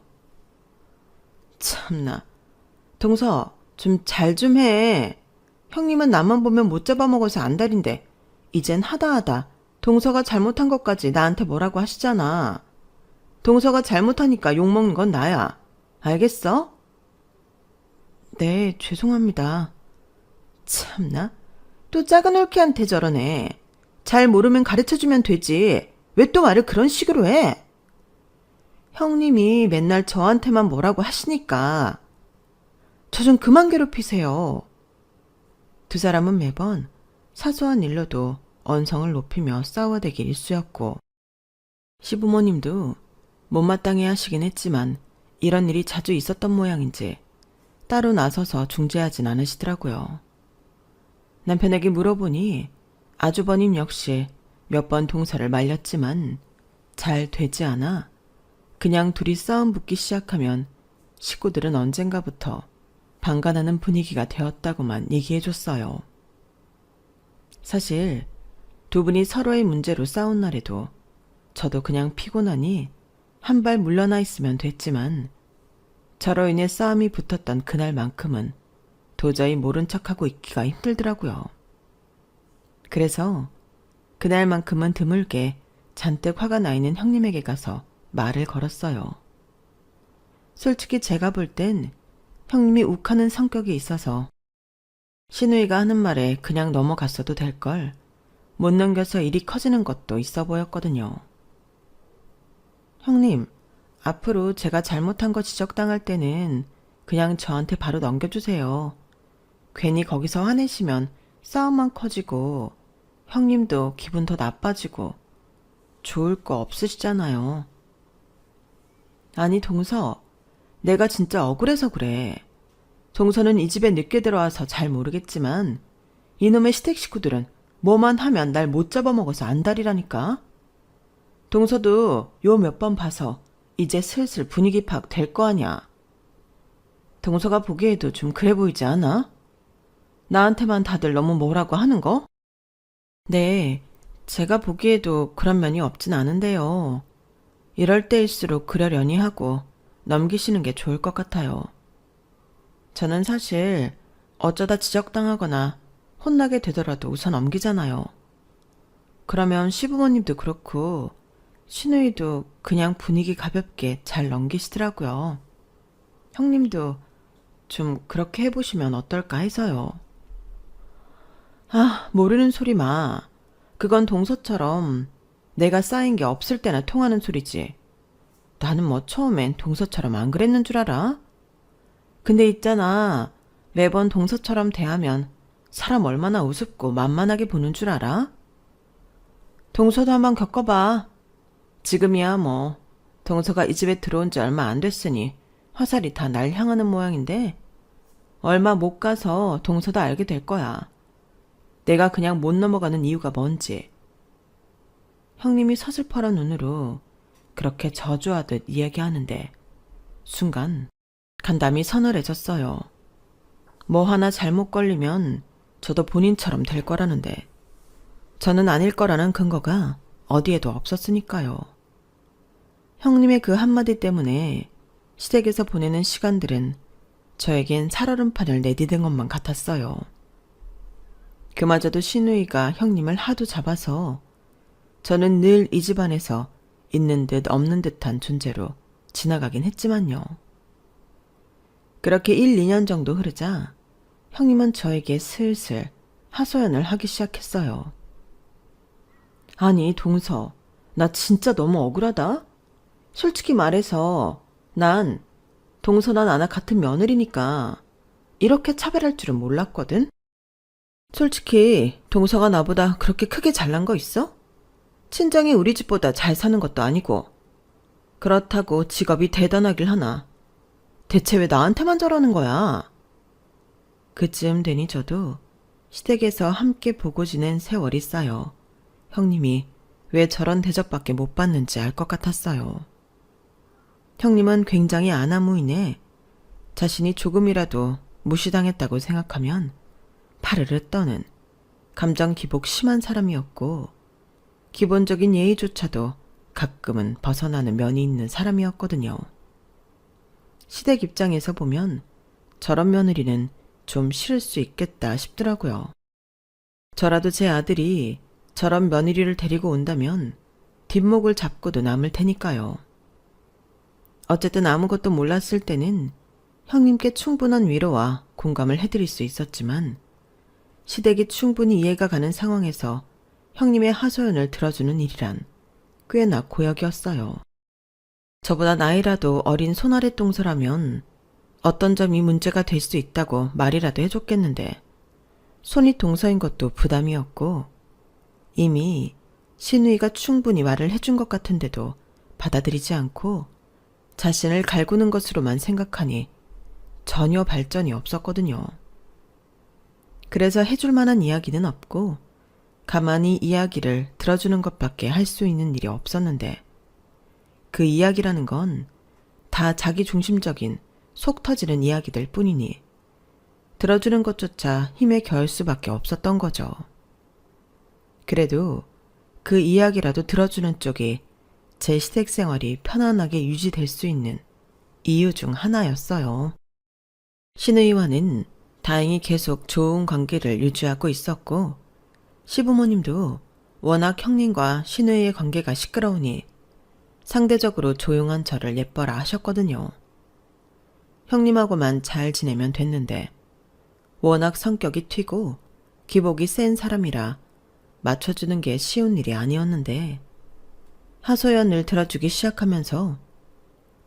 참나. 동서, 좀 잘 좀 해. 형님은 나만 보면 못 잡아먹어서 안달인데 이젠 하다하다 동서가 잘못한 것까지 나한테 뭐라고 하시잖아. 동서가 잘못하니까 욕먹는 건 나야. 알겠어? 네, 죄송합니다. 참나. 또 작은 올케한테 저러네. 잘 모르면 가르쳐주면 되지. 왜 또 말을 그런 식으로 해? 형님이 맨날 저한테만 뭐라고 하시니까. 저 좀 그만 괴롭히세요. 두 사람은 매번 사소한 일로도 언성을 높이며 싸워대기 일쑤였고 시부모님도 못마땅해 하시긴 했지만 이런 일이 자주 있었던 모양인지 따로 나서서 중재하진 않으시더라고요. 남편에게 물어보니 아주버님 역시 몇 번 동서를 말렸지만 잘 되지 않아 그냥 둘이 싸움 붙기 시작하면 식구들은 언젠가부터 방관하는 분위기가 되었다고만 얘기해줬어요. 사실 두 분이 서로의 문제로 싸운 날에도 저도 그냥 피곤하니 한 발 물러나 있으면 됐지만 저로 인해 싸움이 붙었던 그날만큼은 도저히 모른 척하고 있기가 힘들더라고요. 그래서 그날만큼은 드물게 잔뜩 화가 나 있는 형님에게 가서 말을 걸었어요. 솔직히 제가 볼 땐 형님이 욱하는 성격이 있어서 신우이가 하는 말에 그냥 넘어갔어도 될 걸 못 넘겨서 일이 커지는 것도 있어 보였거든요. 형님, 앞으로 제가 잘못한 거 지적당할 때는 그냥 저한테 바로 넘겨주세요. 괜히 거기서 화내시면 싸움만 커지고 형님도 기분 더 나빠지고 좋을 거 없으시잖아요. 아니 동서, 내가 진짜 억울해서 그래. 동서는 이 집에 늦게 들어와서 잘 모르겠지만 이놈의 시댁 식구들은 뭐만 하면 날 못 잡아먹어서 안달이라니까. 동서도 요 몇 번 봐서 이제 슬슬 분위기 파악 될 거 아냐. 동서가 보기에도 좀 그래 보이지 않아? 나한테만 다들 너무 뭐라고 하는 거? 네, 제가 보기에도 그런 면이 없진 않은데요. 이럴 때일수록 그러려니 하고 넘기시는 게 좋을 것 같아요. 저는 사실 어쩌다 지적당하거나 혼나게 되더라도 우선 넘기잖아요. 그러면 시부모님도 그렇고 신우이도 그냥 분위기 가볍게 잘 넘기시더라고요. 형님도 좀 그렇게 해보시면 어떨까 해서요. 아, 모르는 소리 마. 그건 동서처럼 내가 쌓인 게 없을 때나 통하는 소리지. 나는 뭐 처음엔 동서처럼 안 그랬는 줄 알아? 근데 있잖아. 매번 동서처럼 대하면 사람 얼마나 우습고 만만하게 보는 줄 알아? 동서도 한번 겪어봐. 지금이야 뭐 동서가 이 집에 들어온 지 얼마 안 됐으니 화살이 다 날 향하는 모양인데 얼마 못 가서 동서도 알게 될 거야. 내가 그냥 못 넘어가는 이유가 뭔지. 형님이 서슬퍼런 눈으로 그렇게 저주하듯 이야기하는데 순간 간담이 서늘해졌어요. 뭐 하나 잘못 걸리면 저도 본인처럼 될 거라는데 저는 아닐 거라는 근거가 어디에도 없었으니까요. 형님의 그 한마디 때문에 시댁에서 보내는 시간들은 저에겐 살얼음판을 내디딘 것만 같았어요. 그마저도 신우이가 형님을 하도 잡아서 저는 늘 이 집안에서 있는 듯 없는 듯한 존재로 지나가긴 했지만요. 그렇게 1, 2년 정도 흐르자 형님은 저에게 슬슬 하소연을 하기 시작했어요. 아니 동서, 나 진짜 너무 억울하다. 솔직히 말해서 난 동서나 나나 같은 며느리니까 이렇게 차별할 줄은 몰랐거든. 솔직히 동서가 나보다 그렇게 크게 잘난 거 있어? 친정이 우리 집보다 잘 사는 것도 아니고 그렇다고 직업이 대단하길 하나. 대체 왜 나한테만 저러는 거야? 그쯤 되니 저도 시댁에서 함께 보고 지낸 세월이 쌓여 형님이 왜 저런 대접밖에 못 받는지 알 것 같았어요. 형님은 굉장히 아나무인해 자신이 조금이라도 무시당했다고 생각하면 파르르 떠는 감정 기복 심한 사람이었고 기본적인 예의조차도 가끔은 벗어나는 면이 있는 사람이었거든요. 시댁 입장에서 보면 저런 며느리는 좀 싫을 수 있겠다 싶더라고요. 저라도 제 아들이 저런 며느리를 데리고 온다면 뒷목을 잡고도 남을 테니까요. 어쨌든 아무것도 몰랐을 때는 형님께 충분한 위로와 공감을 해드릴 수 있었지만 시댁이 충분히 이해가 가는 상황에서 형님의 하소연을 들어주는 일이란 꽤나 고역이었어요. 저보다 나이라도 어린 손아래 동서라면 어떤 점이 문제가 될 수 있다고 말이라도 해줬겠는데 손이 동서인 것도 부담이었고 이미 신우이가 충분히 말을 해준 것 같은데도 받아들이지 않고 자신을 갈구는 것으로만 생각하니 전혀 발전이 없었거든요. 그래서 해줄 만한 이야기는 없고 가만히 이야기를 들어주는 것밖에 할 수 있는 일이 없었는데 그 이야기라는 건 다 자기 중심적인 속 터지는 이야기들 뿐이니 들어주는 것조차 힘에 겨울 수밖에 없었던 거죠. 그래도 그 이야기라도 들어주는 쪽이 제 시댁 생활이 편안하게 유지될 수 있는 이유 중 하나였어요. 시누이와는 다행히 계속 좋은 관계를 유지하고 있었고 시부모님도 워낙 형님과 시누이의 관계가 시끄러우니 상대적으로 조용한 저를 예뻐라 하셨거든요. 형님하고만 잘 지내면 됐는데 워낙 성격이 튀고 기복이 센 사람이라 맞춰주는 게 쉬운 일이 아니었는데 하소연을 들어주기 시작하면서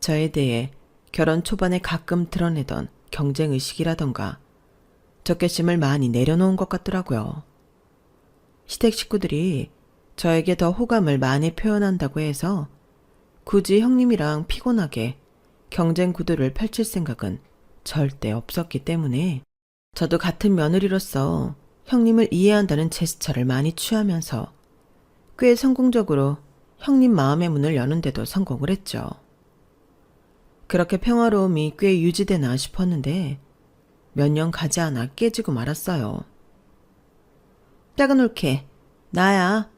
저에 대해 결혼 초반에 가끔 드러내던 경쟁의식이라던가 적개심을 많이 내려놓은 것 같더라고요. 시댁 식구들이 저에게 더 호감을 많이 표현한다고 해서 굳이 형님이랑 피곤하게 경쟁 구도를 펼칠 생각은 절대 없었기 때문에 저도 같은 며느리로서 형님을 이해한다는 제스처를 많이 취하면서 꽤 성공적으로 형님 마음의 문을 여는데도 성공을 했죠. 그렇게 평화로움이 꽤 유지되나 싶었는데 몇 년 가지 않아 깨지고 말았어요. 작은 올케, 나야.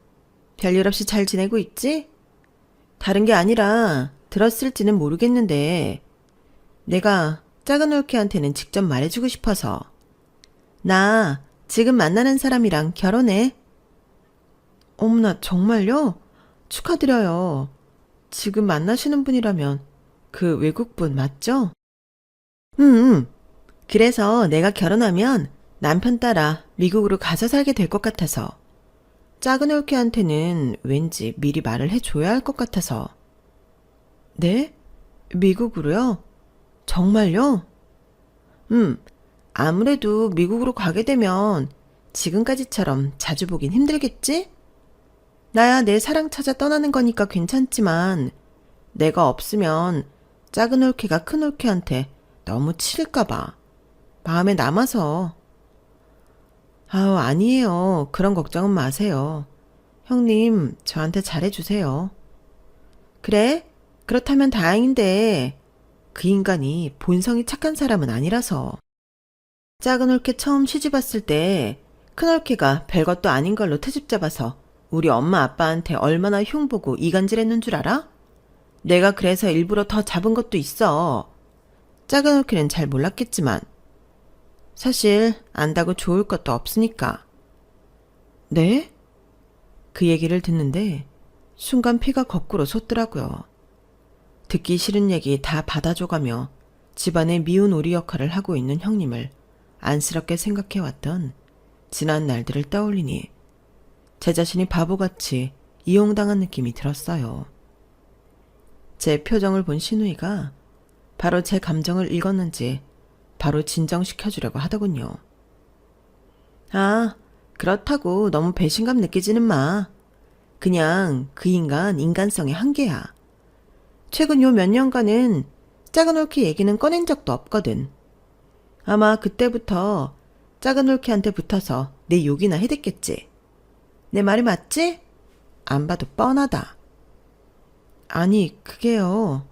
별일 없이 잘 지내고 있지? 다른 게 아니라 들었을지는 모르겠는데 내가 작은 올케한테는 직접 말해주고 싶어서 나 지금 만나는 사람이랑 결혼해. 어머나 정말요? 축하드려요. 지금 만나시는 분이라면 그 외국분 맞죠? 그래서 내가 결혼하면 남편 따라 미국으로 가서 살게 될 것 같아서 작은 올케한테는 왠지 미리 말을 해줘야 할 것 같아서. 네? 미국으로요? 정말요? 아무래도 미국으로 가게 되면 지금까지처럼 자주 보긴 힘들겠지? 나야 내 사랑 찾아 떠나는 거니까 괜찮지만 내가 없으면 작은 올케가 큰 올케한테 너무 치일까봐 마음에 남아서. 아니에요. 그런 걱정은 마세요. 형님 저한테 잘해주세요. 그래? 그렇다면 다행인데 그 인간이 본성이 착한 사람은 아니라서. 작은 올케 처음 시집왔을 때 큰 올케가 별것도 아닌 걸로 트집 잡아서 우리 엄마 아빠한테 얼마나 흉보고 이간질했는 줄 알아? 내가 그래서 일부러 더 잡은 것도 있어. 작은 올케는 잘 몰랐겠지만 사실 안다고 좋을 것도 없으니까. 네? 그 얘기를 듣는데 순간 피가 거꾸로 솟더라고요. 듣기 싫은 얘기 다 받아줘가며 집안의 미운 오리 역할을 하고 있는 형님을 안쓰럽게 생각해왔던 지난 날들을 떠올리니 제 자신이 바보같이 이용당한 느낌이 들었어요. 제 표정을 본 시누이가 바로 제 감정을 읽었는지 바로 진정시켜주려고 하더군요. 그렇다고 너무 배신감 느끼지는 마. 그냥 그 인간 인간성의 한계야. 최근 요 몇 년간은 작은 올케 얘기는 꺼낸 적도 없거든. 아마 그때부터 작은 올케한테 붙어서 내 욕이나 해댔겠지. 내 말이 맞지? 안 봐도 뻔하다. 아니 그게요.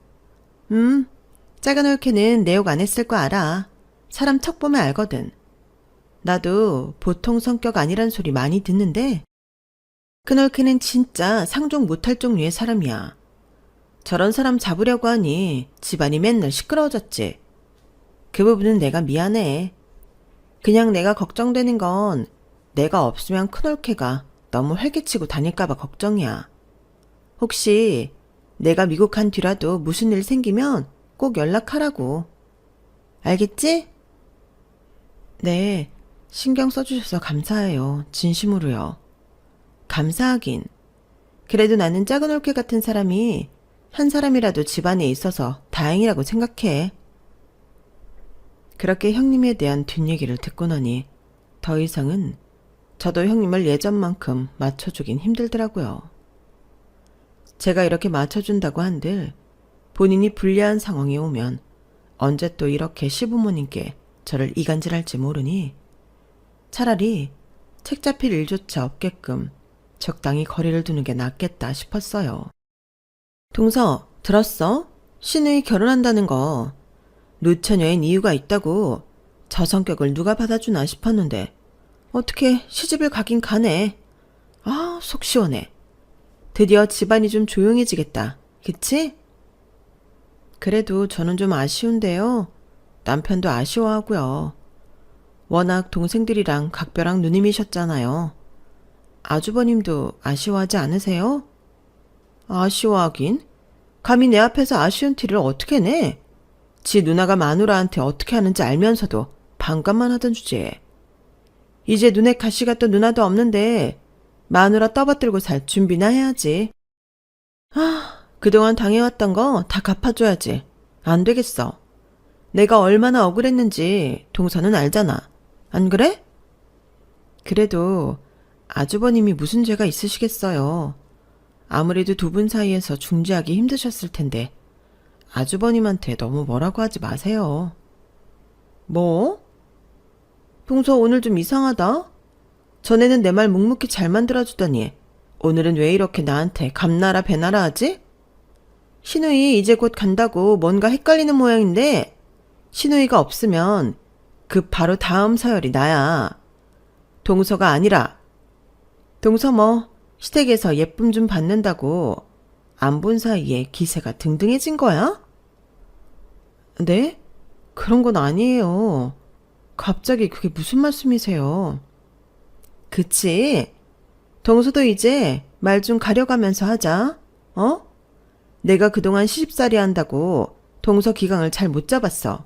작은 올케는 내 욕 안 했을 거 알아. 사람 척 보면 알거든. 나도 보통 성격 아니란 소리 많이 듣는데 큰 올케는 진짜 상종 못할 종류의 사람이야. 저런 사람 잡으려고 하니 집안이 맨날 시끄러워졌지. 그 부분은 내가 미안해. 그냥 내가 걱정되는 건 내가 없으면 큰 올케가 너무 활개치고 다닐까봐 걱정이야. 혹시 내가 미국 간 뒤라도 무슨 일 생기면 꼭 연락하라고. 알겠지? 네, 신경 써주셔서 감사해요. 진심으로요. 감사하긴. 그래도 나는 작은 올케 같은 사람이 한 사람이라도 집안에 있어서 다행이라고 생각해. 그렇게 형님에 대한 뒷얘기를 듣고 나니 더 이상은 저도 형님을 예전만큼 맞춰주긴 힘들더라고요. 제가 이렇게 맞춰준다고 한들 본인이 불리한 상황에 오면 언제 또 이렇게 시부모님께 저를 이간질할지 모르니 차라리 책 잡힐 일조차 없게끔 적당히 거리를 두는 게 낫겠다 싶었어요. 동서, 들었어? 신우이 결혼한다는 거. 노처녀인 이유가 있다고. 저 성격을 누가 받아주나 싶었는데 어떻게 시집을 가긴 가네. 아, 속 시원해. 드디어 집안이 좀 조용해지겠다. 그치? 그래도 저는 좀 아쉬운데요. 남편도 아쉬워하고요. 워낙 동생들이랑 각별한 누님이셨잖아요. 아주버님도 아쉬워하지 않으세요? 아쉬워하긴? 감히 내 앞에서 아쉬운 티를 어떻게 내? 지 누나가 마누라한테 어떻게 하는지 알면서도 반감만 하던 주제에. 이제 눈에 가시가 또 누나도 없는데 마누라 떠받들고 살 준비나 해야지. 그동안 당해왔던 거 다 갚아줘야지. 안 되겠어. 내가 얼마나 억울했는지 동서는 알잖아. 안 그래? 그래도 아주버님이 무슨 죄가 있으시겠어요. 아무래도 두 분 사이에서 중재하기 힘드셨을 텐데 아주버님한테 너무 뭐라고 하지 마세요. 뭐? 동서 오늘 좀 이상하다. 전에는 내 말 묵묵히 잘 만들어주더니 오늘은 왜 이렇게 나한테 감나라 배나라 하지? 신우이 이제 곧 간다고 뭔가 헷갈리는 모양인데 신우이가 없으면 그 바로 다음 서열이 나야. 동서가 아니라. 동서 뭐 시댁에서 예쁨 좀 받는다고 안 본 사이에 기세가 등등해진 거야? 네? 그런 건 아니에요. 갑자기 그게 무슨 말씀이세요? 그치? 동서도 이제 말 좀 가려가면서 하자. 어? 내가 그동안 시집살이 한다고 동서 기강을 잘 못 잡았어.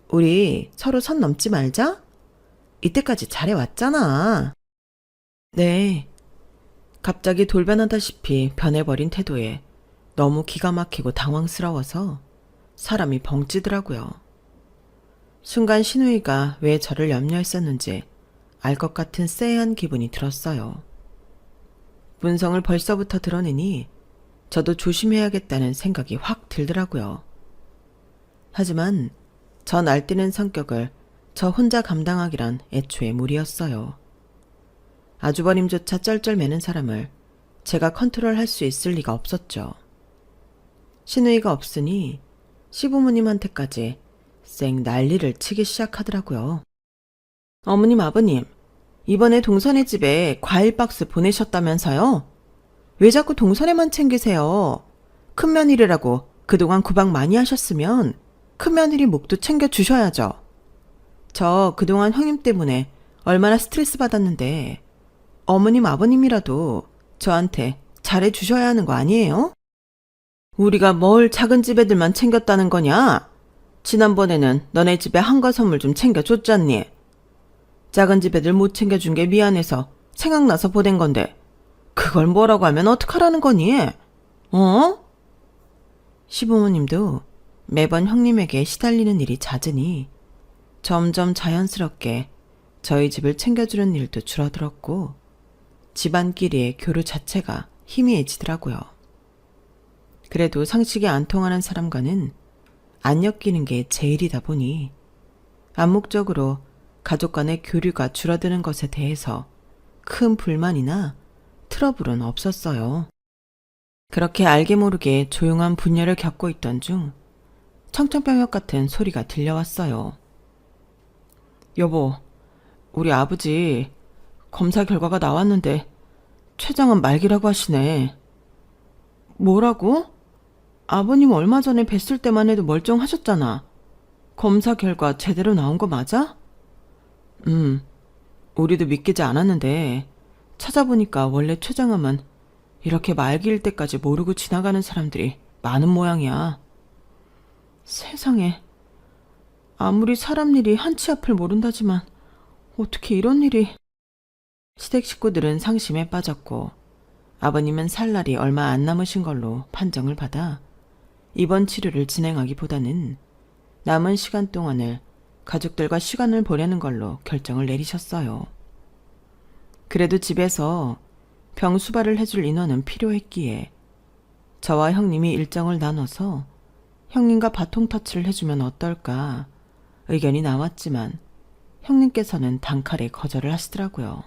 우리 서로 선 넘지 말자. 이때까지 잘해왔잖아. 네. 갑자기 돌변하다시피 변해버린 태도에 너무 기가 막히고 당황스러워서 사람이 벙찌더라고요. 순간 신우이가 왜 저를 염려했었는지 알 것 같은 쎄한 기분이 들었어요. 문성을 벌써부터 드러내니 저도 조심해야겠다는 생각이 확 들더라고요. 하지만 저 날뛰는 성격을 저 혼자 감당하기란 애초에 무리였어요. 아주버님조차 쩔쩔매는 사람을 제가 컨트롤할 수 있을 리가 없었죠. 신우이가 없으니 시부모님한테까지 쌩 난리를 치기 시작하더라고요. 어머님, 아버님, 이번에 동선의 집에 과일 박스 보내셨다면서요? 왜 자꾸 동선에만 챙기세요? 큰며느리라고 그동안 구박 많이 하셨으면 큰며느리 목도 챙겨주셔야죠. 저 그동안 형님 때문에 얼마나 스트레스 받았는데 어머님, 아버님이라도 저한테 잘해주셔야 하는 거 아니에요? 우리가 뭘 작은 집 애들만 챙겼다는 거냐? 지난번에는 너네 집에 한가 선물 좀 챙겨줬잖니. 작은 집 애들 못 챙겨준 게 미안해서 생각나서 보낸 건데 그걸 뭐라고 하면 어떡하라는 거니? 어? 시부모님도 매번 형님에게 시달리는 일이 잦으니 점점 자연스럽게 저희 집을 챙겨주는 일도 줄어들었고 집안끼리의 교류 자체가 희미해지더라고요. 그래도 상식이 안 통하는 사람과는 안 엮이는 게 제일이다 보니 암묵적으로 가족 간의 교류가 줄어드는 것에 대해서 큰 불만이나 트러블은 없었어요. 그렇게 알게 모르게 조용한 분열을 겪고 있던 중 청천벽력 같은 소리가 들려왔어요. 여보, 우리 아버지 검사 결과가 나왔는데 췌장은 말기라고 하시네. 뭐라고? 아버님 얼마 전에 뵀을 때만 해도 멀쩡하셨잖아. 검사 결과 제대로 나온 거 맞아? 우리도 믿기지 않았는데 찾아보니까 원래 췌장암은 이렇게 말기일 때까지 모르고 지나가는 사람들이 많은 모양이야. 세상에, 아무리 사람 일이 한치 앞을 모른다지만 어떻게 이런 일이... 시댁 식구들은 상심에 빠졌고 아버님은 살 날이 얼마 안 남으신 걸로 판정을 받아 입원 치료를 진행하기보다는 남은 시간 동안을 가족들과 시간을 보내는 걸로 결정을 내리셨어요. 그래도 집에서 병 수발을 해줄 인원은 필요했기에 저와 형님이 일정을 나눠서 형님과 바통 터치를 해주면 어떨까 의견이 나왔지만 형님께서는 단칼에 거절을 하시더라고요.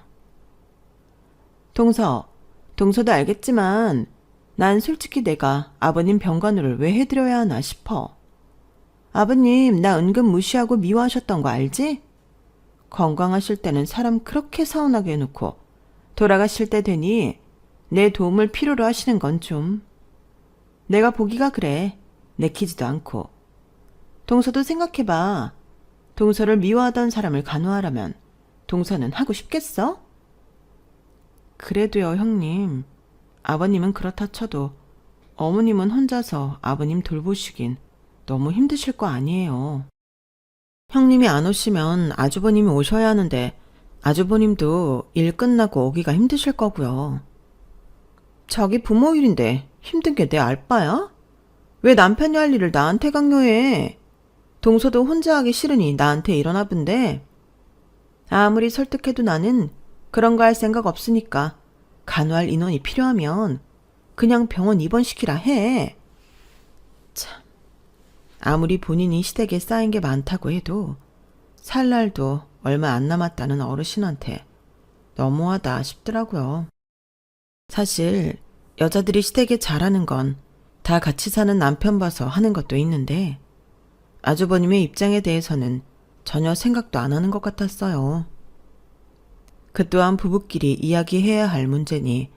동서도 알겠지만 난 솔직히 내가 아버님 병간호를 왜 해드려야 하나 싶어. 아버님 나 은근 무시하고 미워하셨던 거 알지? 건강하실 때는 사람 그렇게 서운하게 해놓고 돌아가실 때 되니 내 도움을 필요로 하시는 건 좀. 내가 보기가 그래. 내키지도 않고. 동서도 생각해봐. 동서를 미워하던 사람을 간호하라면 동서는 하고 싶겠어? 그래도요, 형님. 아버님은 그렇다 쳐도 어머님은 혼자서 아버님 돌보시긴 너무 힘드실 거 아니에요. 형님이 안 오시면 아주버님이 오셔야 하는데 아주버님도 일 끝나고 오기가 힘드실 거고요. 자기 부모 일인데 힘든 게 내 알바야? 왜 남편이 할 일을 나한테 강요해? 동서도 혼자 하기 싫으니 나한테 일어나 본데 아무리 설득해도 나는 그런 거 할 생각 없으니까 간호할 인원이 필요하면 그냥 병원 입원시키라 해. 참, 아무리 본인이 시댁에 쌓인 게 많다고 해도 살 날도 얼마 안 남았다는 어르신한테 너무하다 싶더라고요. 사실 여자들이 시댁에 잘하는 건 다 같이 사는 남편 봐서 하는 것도 있는데 아주버님의 입장에 대해서는 전혀 생각도 안 하는 것 같았어요. 그 또한 부부끼리 이야기해야 할 문제니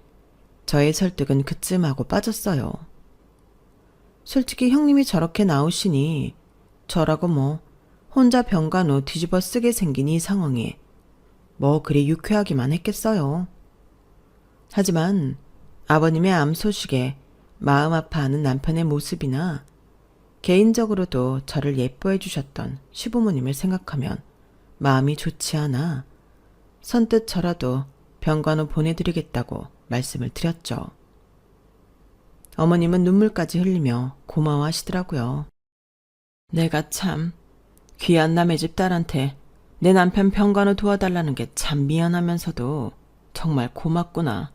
저의 설득은 그쯤 하고 빠졌어요. 솔직히 형님이 저렇게 나오시니 저라고 뭐 혼자 병간호 뒤집어 쓰게 생긴 이 상황이 뭐 그리 유쾌하기만 했겠어요. 하지만 아버님의 암 소식에 마음 아파하는 남편의 모습이나 개인적으로도 저를 예뻐해 주셨던 시부모님을 생각하면 마음이 좋지 않아 선뜻 저라도 병간호 보내드리겠다고 말씀을 드렸죠. 어머님은 눈물까지 흘리며 고마워하시더라고요. 내가 참 귀한 남의 집 딸한테 내 남편 병간호 도와달라는 게 참 미안하면서도 정말 고맙구나.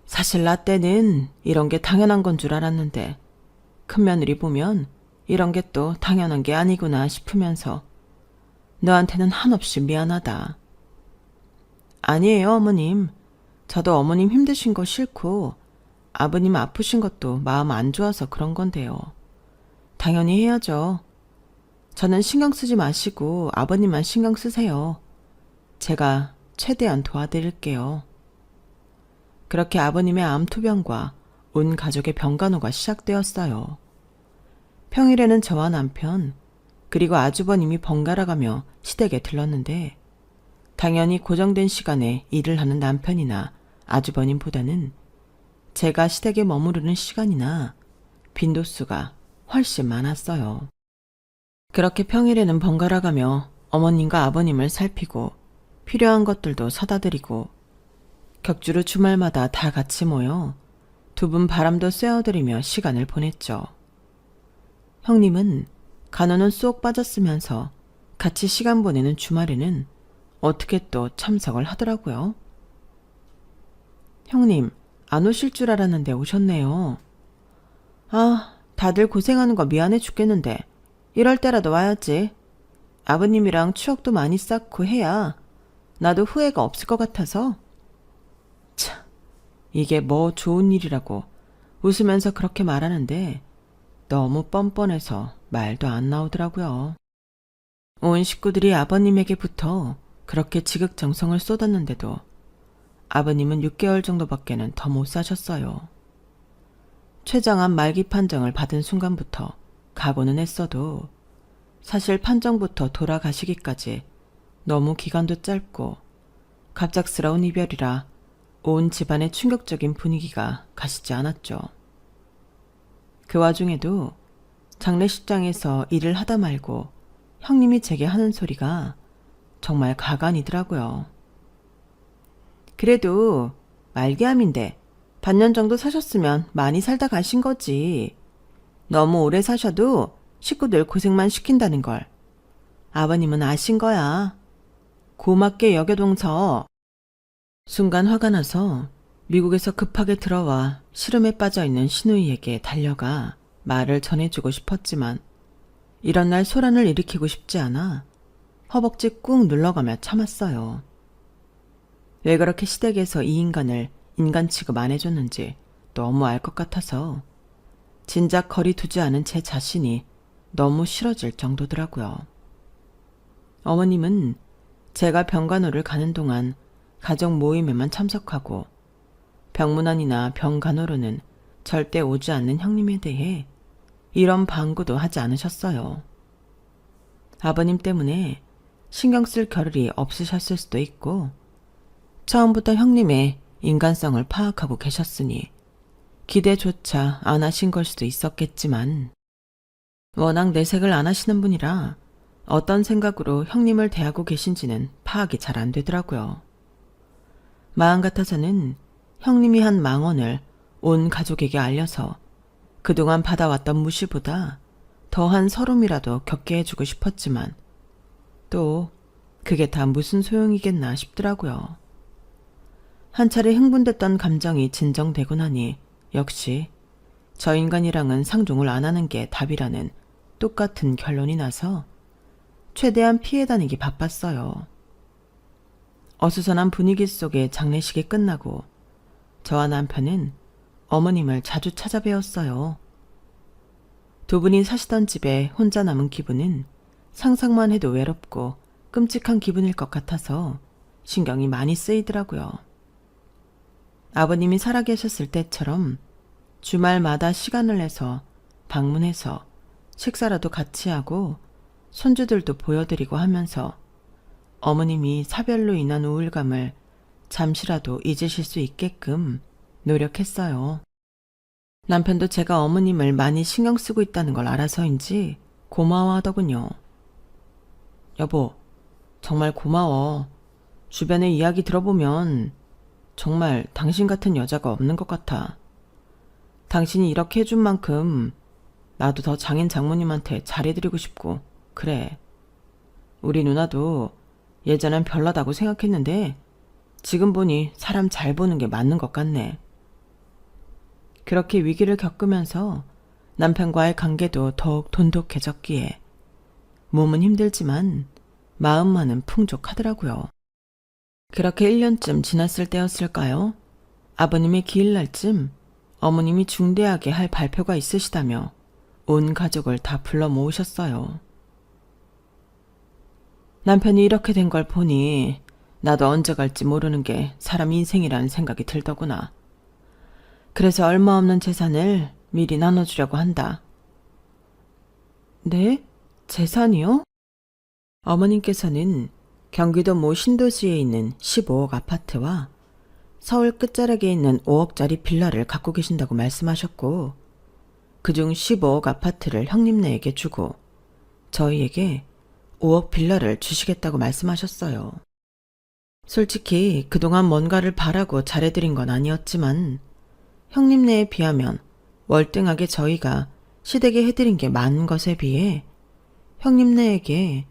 사실 나 때는 이런 게 당연한 건 줄 알았는데 큰며느리 보면 이런 게 또 당연한 게 아니구나 싶으면서 너한테는 한없이 미안하다. 아니에요, 어머님. 저도 어머님 힘드신 거 싫고 아버님 아프신 것도 마음 안 좋아서 그런 건데요. 당연히 해야죠. 저는 신경 쓰지 마시고 아버님만 신경 쓰세요. 제가 최대한 도와드릴게요. 그렇게 아버님의 암투병과 온 가족의 병간호가 시작되었어요. 평일에는 저와 남편 그리고 아주버님이 번갈아 가며 시댁에 들렀는데 당연히 고정된 시간에 일을 하는 남편이나 아주버님보다는 제가 시댁에 머무르는 시간이나 빈도수가 훨씬 많았어요. 그렇게 평일에는 번갈아 가며 어머님과 아버님을 살피고 필요한 것들도 사다 드리고 격주로 주말마다 다 같이 모여 두 분 바람도 쐬어드리며 시간을 보냈죠. 형님은 간호는 쏙 빠졌으면서 같이 시간 보내는 주말에는 어떻게 또 참석을 하더라고요. 형님, 안 오실 줄 알았는데 오셨네요. 아, 다들 고생하는 거 미안해 죽겠는데 이럴 때라도 와야지. 아버님이랑 추억도 많이 쌓고 해야 나도 후회가 없을 것 같아서. 참, 이게 뭐 좋은 일이라고 웃으면서 그렇게 말하는데 너무 뻔뻔해서 말도 안 나오더라고요. 온 식구들이 아버님에게부터 그렇게 지극정성을 쏟았는데도 아버님은 6개월 정도밖에는 더 못 사셨어요. 췌장암 말기 판정을 받은 순간부터 각오는 했어도 사실 판정부터 돌아가시기까지 너무 기간도 짧고 갑작스러운 이별이라 온 집안의 충격적인 분위기가 가시지 않았죠. 그 와중에도 장례식장에서 일을 하다 말고 형님이 제게 하는 소리가 정말 가관이더라고요. 그래도 말기암인데 반년 정도 사셨으면 많이 살다 가신 거지. 너무 오래 사셔도 식구들 고생만 시킨다는 걸 아버님은 아신 거야. 고맙게 여겨동서. 순간 화가 나서 미국에서 급하게 들어와 시름에 빠져있는 시누이에게 달려가 말을 전해주고 싶었지만 이런 날 소란을 일으키고 싶지 않아 허벅지 꾹 눌러가며 참았어요. 왜 그렇게 시댁에서 이 인간을 인간 취급 안 해줬는지 너무 알 것 같아서 진작 거리 두지 않은 제 자신이 너무 싫어질 정도더라고요. 어머님은 제가 병간호를 가는 동안 가족 모임에만 참석하고 병문안이나 병간호로는 절대 오지 않는 형님에 대해 이런 방구도 하지 않으셨어요. 아버님 때문에 신경 쓸 겨를이 없으셨을 수도 있고 처음부터 형님의 인간성을 파악하고 계셨으니 기대조차 안 하신 걸 수도 있었겠지만 워낙 내색을 안 하시는 분이라 어떤 생각으로 형님을 대하고 계신지는 파악이 잘 안 되더라고요. 마음 같아서는 형님이 한 망언을 온 가족에게 알려서 그동안 받아왔던 무시보다 더한 서름이라도 겪게 해주고 싶었지만 또 그게 다 무슨 소용이겠나 싶더라고요. 한 차례 흥분됐던 감정이 진정되고 나니 역시 저 인간이랑은 상종을 안 하는 게 답이라는 똑같은 결론이 나서 최대한 피해 다니기 바빴어요. 어수선한 분위기 속에 장례식이 끝나고 저와 남편은 어머님을 자주 찾아뵈었어요. 두 분이 사시던 집에 혼자 남은 기분은 상상만 해도 외롭고 끔찍한 기분일 것 같아서 신경이 많이 쓰이더라고요. 아버님이 살아계셨을 때처럼 주말마다 시간을 내서 방문해서 식사라도 같이 하고 손주들도 보여드리고 하면서 어머님이 사별로 인한 우울감을 잠시라도 잊으실 수 있게끔 노력했어요. 남편도 제가 어머님을 많이 신경 쓰고 있다는 걸 알아서인지 고마워하더군요. 여보, 정말 고마워. 주변에 이야기 들어보면 정말 당신 같은 여자가 없는 것 같아. 당신이 이렇게 해준 만큼 나도 더 장인 장모님한테 잘해드리고 싶고 그래. 우리 누나도 예전엔 별나다고 생각했는데 지금 보니 사람 잘 보는 게 맞는 것 같네. 그렇게 위기를 겪으면서 남편과의 관계도 더욱 돈독해졌기에 몸은 힘들지만 마음만은 풍족하더라고요. 그렇게 1년쯤 지났을 때였을까요? 아버님의 기일날쯤 어머님이 중대하게 할 발표가 있으시다며 온 가족을 다 불러 모으셨어요. 남편이 이렇게 된 걸 보니 나도 언제 갈지 모르는 게 사람 인생이라는 생각이 들더구나. 그래서 얼마 없는 재산을 미리 나눠주려고 한다. 네? 재산이요? 어머님께서는 경기도 모 신도시에 있는 15억 아파트와 서울 끝자락에 있는 5억짜리 빌라를 갖고 계신다고 말씀하셨고 그중 15억 아파트를 형님네에게 주고 저희에게 5억 빌라를 주시겠다고 말씀하셨어요. 솔직히 그동안 뭔가를 바라고 잘해드린 건 아니었지만 형님네에 비하면 월등하게 저희가 시댁에 해드린 게 많은 것에 비해 형님네에게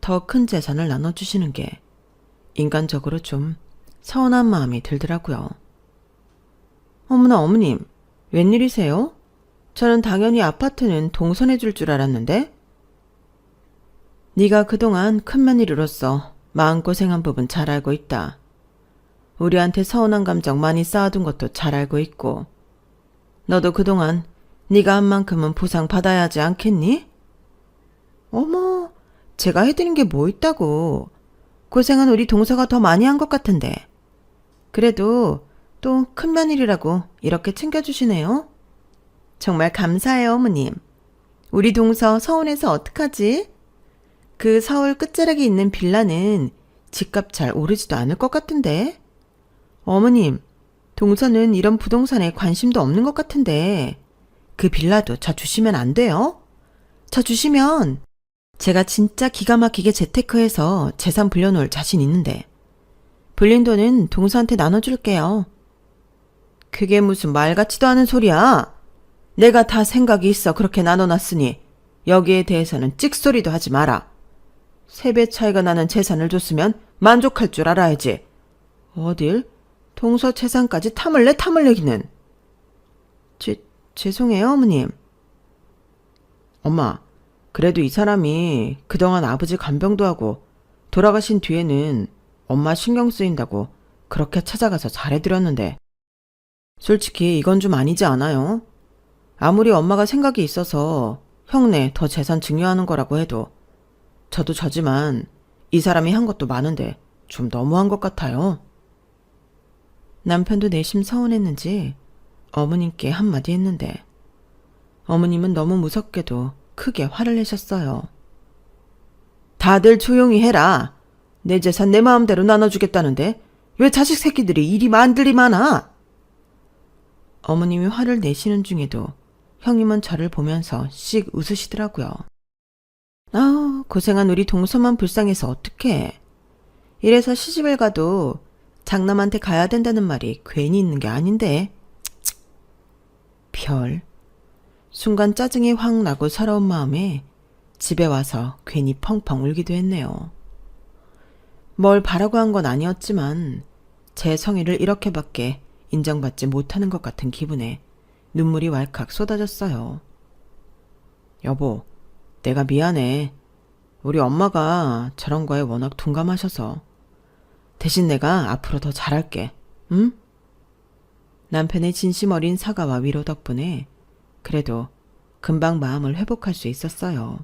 더 큰 재산을 나눠주시는 게 인간적으로 좀 서운한 마음이 들더라고요. 어머나 어머님, 웬일이세요? 저는 당연히 아파트는 동선해 줄 줄 알았는데? 네가 그동안 큰 며느리로서 마음고생한 부분 잘 알고 있다. 우리한테 서운한 감정 많이 쌓아둔 것도 잘 알고 있고 너도 그동안 네가 한 만큼은 보상 받아야 하지 않겠니? 어머, 제가 해드린 게 뭐 있다고. 고생은 우리 동서가 더 많이 한 것 같은데. 그래도 또 큰 며느리라고 이렇게 챙겨주시네요. 정말 감사해요, 어머님. 우리 동서 서운해서 어떡하지? 그 서울 끝자락에 있는 빌라는 집값 잘 오르지도 않을 것 같은데. 어머님, 동서는 이런 부동산에 관심도 없는 것 같은데 그 빌라도 저 주시면 안 돼요? 저 주시면 제가 진짜 기가 막히게 재테크해서 재산 불려놓을 자신 있는데 불린 돈은 동서한테 나눠줄게요. 그게 무슨 말 같지도 않은 소리야. 내가 다 생각이 있어 그렇게 나눠놨으니 여기에 대해서는 찍소리도 하지 마라. 3배 차이가 나는 재산을 줬으면 만족할 줄 알아야지. 어딜 동서 재산까지 탐을 내기는. 죄송해요 어머님. 엄마, 그래도 이 사람이 그동안 아버지 간병도 하고 돌아가신 뒤에는 엄마 신경 쓰인다고 그렇게 찾아가서 잘해드렸는데 솔직히 이건 좀 아니지 않아요? 아무리 엄마가 생각이 있어서 형네 더 재산 증여하는 거라고 해도 저도 저지만 이 사람이 한 것도 많은데 좀 너무한 것 같아요. 남편도 내심 서운했는지 어머님께 한마디 했는데 어머님은 너무 무섭게도 크게 화를 내셨어요. 다들 조용히 해라. 내 재산 내 마음대로 나눠주겠다는데 왜 자식 새끼들이 일이 많들이 많아? 어머님이 화를 내시는 중에도 형님은 저를 보면서 씩 웃으시더라고요. 아, 고생한 우리 동서만 불쌍해서 어떡해. 이래서 시집을 가도 장남한테 가야 된다는 말이 괜히 있는 게 아닌데. 별. 순간 짜증이 확 나고 서러운 마음에 집에 와서 괜히 펑펑 울기도 했네요. 뭘 바라고 한 건 아니었지만 제 성의를 이렇게밖에 인정받지 못하는 것 같은 기분에 눈물이 왈칵 쏟아졌어요. 여보, 내가 미안해. 우리 엄마가 저런 거에 워낙 둔감하셔서. 대신 내가 앞으로 더 잘할게. 응? 남편의 진심 어린 사과와 위로 덕분에 그래도 금방 마음을 회복할 수 있었어요.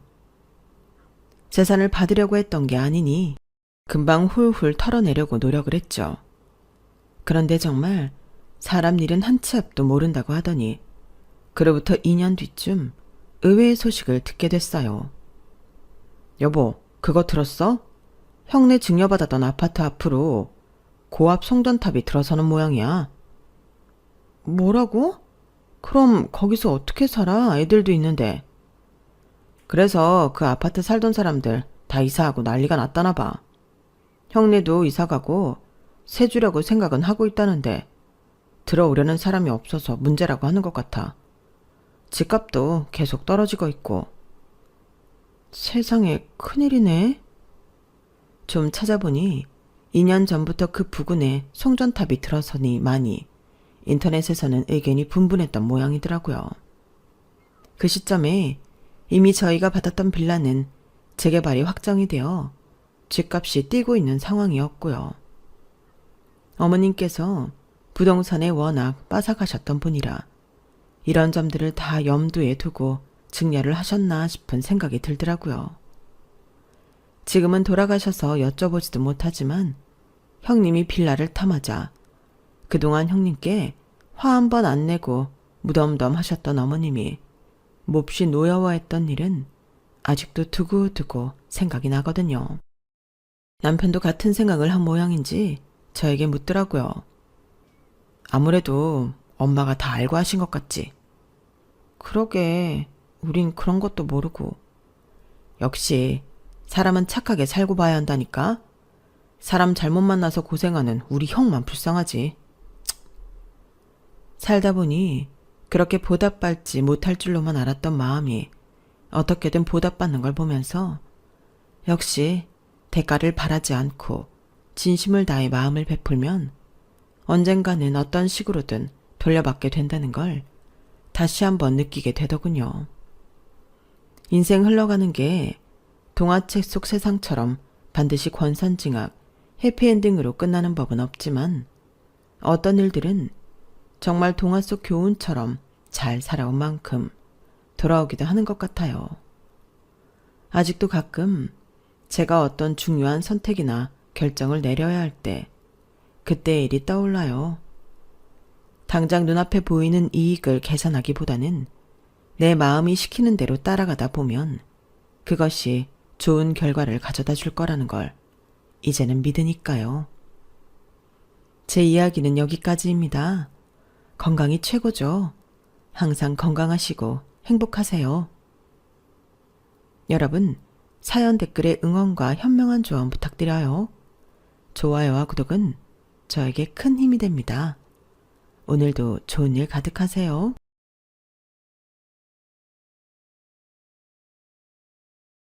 재산을 받으려고 했던 게 아니니 금방 훌훌 털어내려고 노력을 했죠. 그런데 정말 사람 일은 한 치 앞도 모른다고 하더니 그로부터 2년 뒤쯤 의외의 소식을 듣게 됐어요. 여보, 그거 들었어? 형네 증여받았던 아파트 앞으로 고압 송전탑이 들어서는 모양이야. 뭐라고? 그럼 거기서 어떻게 살아? 애들도 있는데. 그래서 그 아파트 살던 사람들 다 이사하고 난리가 났다나 봐. 형네도 이사가고 새 주려고 생각은 하고 있다는데 들어오려는 사람이 없어서 문제라고 하는 것 같아. 집값도 계속 떨어지고 있고. 세상에 큰일이네. 좀 찾아보니 2년 전부터 그 부근에 송전탑이 들어서니 많이 인터넷에서는 의견이 분분했던 모양이더라고요. 그 시점에 이미 저희가 받았던 빌라는 재개발이 확정이 되어 집값이 뛰고 있는 상황이었고요. 어머님께서 부동산에 워낙 빠삭하셨던 분이라 이런 점들을 다 염두에 두고 증여를 하셨나 싶은 생각이 들더라고요. 지금은 돌아가셔서 여쭤보지도 못하지만 형님이 빌라를 탐하자 그동안 형님께 화 한 번 안 내고 무덤덤 하셨던 어머님이 몹시 노여워했던 일은 아직도 두고두고 생각이 나거든요. 남편도 같은 생각을 한 모양인지 저에게 묻더라고요. 아무래도 엄마가 다 알고 하신 것 같지? 그러게, 우린 그런 것도 모르고. 역시 사람은 착하게 살고 봐야 한다니까? 사람 잘못 만나서 고생하는 우리 형만 불쌍하지. 살다 보니 그렇게 보답받지 못할 줄로만 알았던 마음이 어떻게든 보답받는 걸 보면서 역시 대가를 바라지 않고 진심을 다해 마음을 베풀면 언젠가는 어떤 식으로든 돌려받게 된다는 걸 다시 한번 느끼게 되더군요. 인생 흘러가는 게 동화책 속 세상처럼 반드시 권선징악, 해피엔딩으로 끝나는 법은 없지만 어떤 일들은 정말 동화 속 교훈처럼 잘 살아온 만큼 돌아오기도 하는 것 같아요. 아직도 가끔 제가 어떤 중요한 선택이나 결정을 내려야 할 때 그때의 일이 떠올라요. 당장 눈앞에 보이는 이익을 계산하기보다는 내 마음이 시키는 대로 따라가다 보면 그것이 좋은 결과를 가져다 줄 거라는 걸 이제는 믿으니까요. 제 이야기는 여기까지입니다. 건강이 최고죠. 항상 건강하시고 행복하세요. 여러분, 사연 댓글에 응원과 현명한 조언 부탁드려요. 좋아요와 구독은 저에게 큰 힘이 됩니다. 오늘도 좋은 일 가득하세요.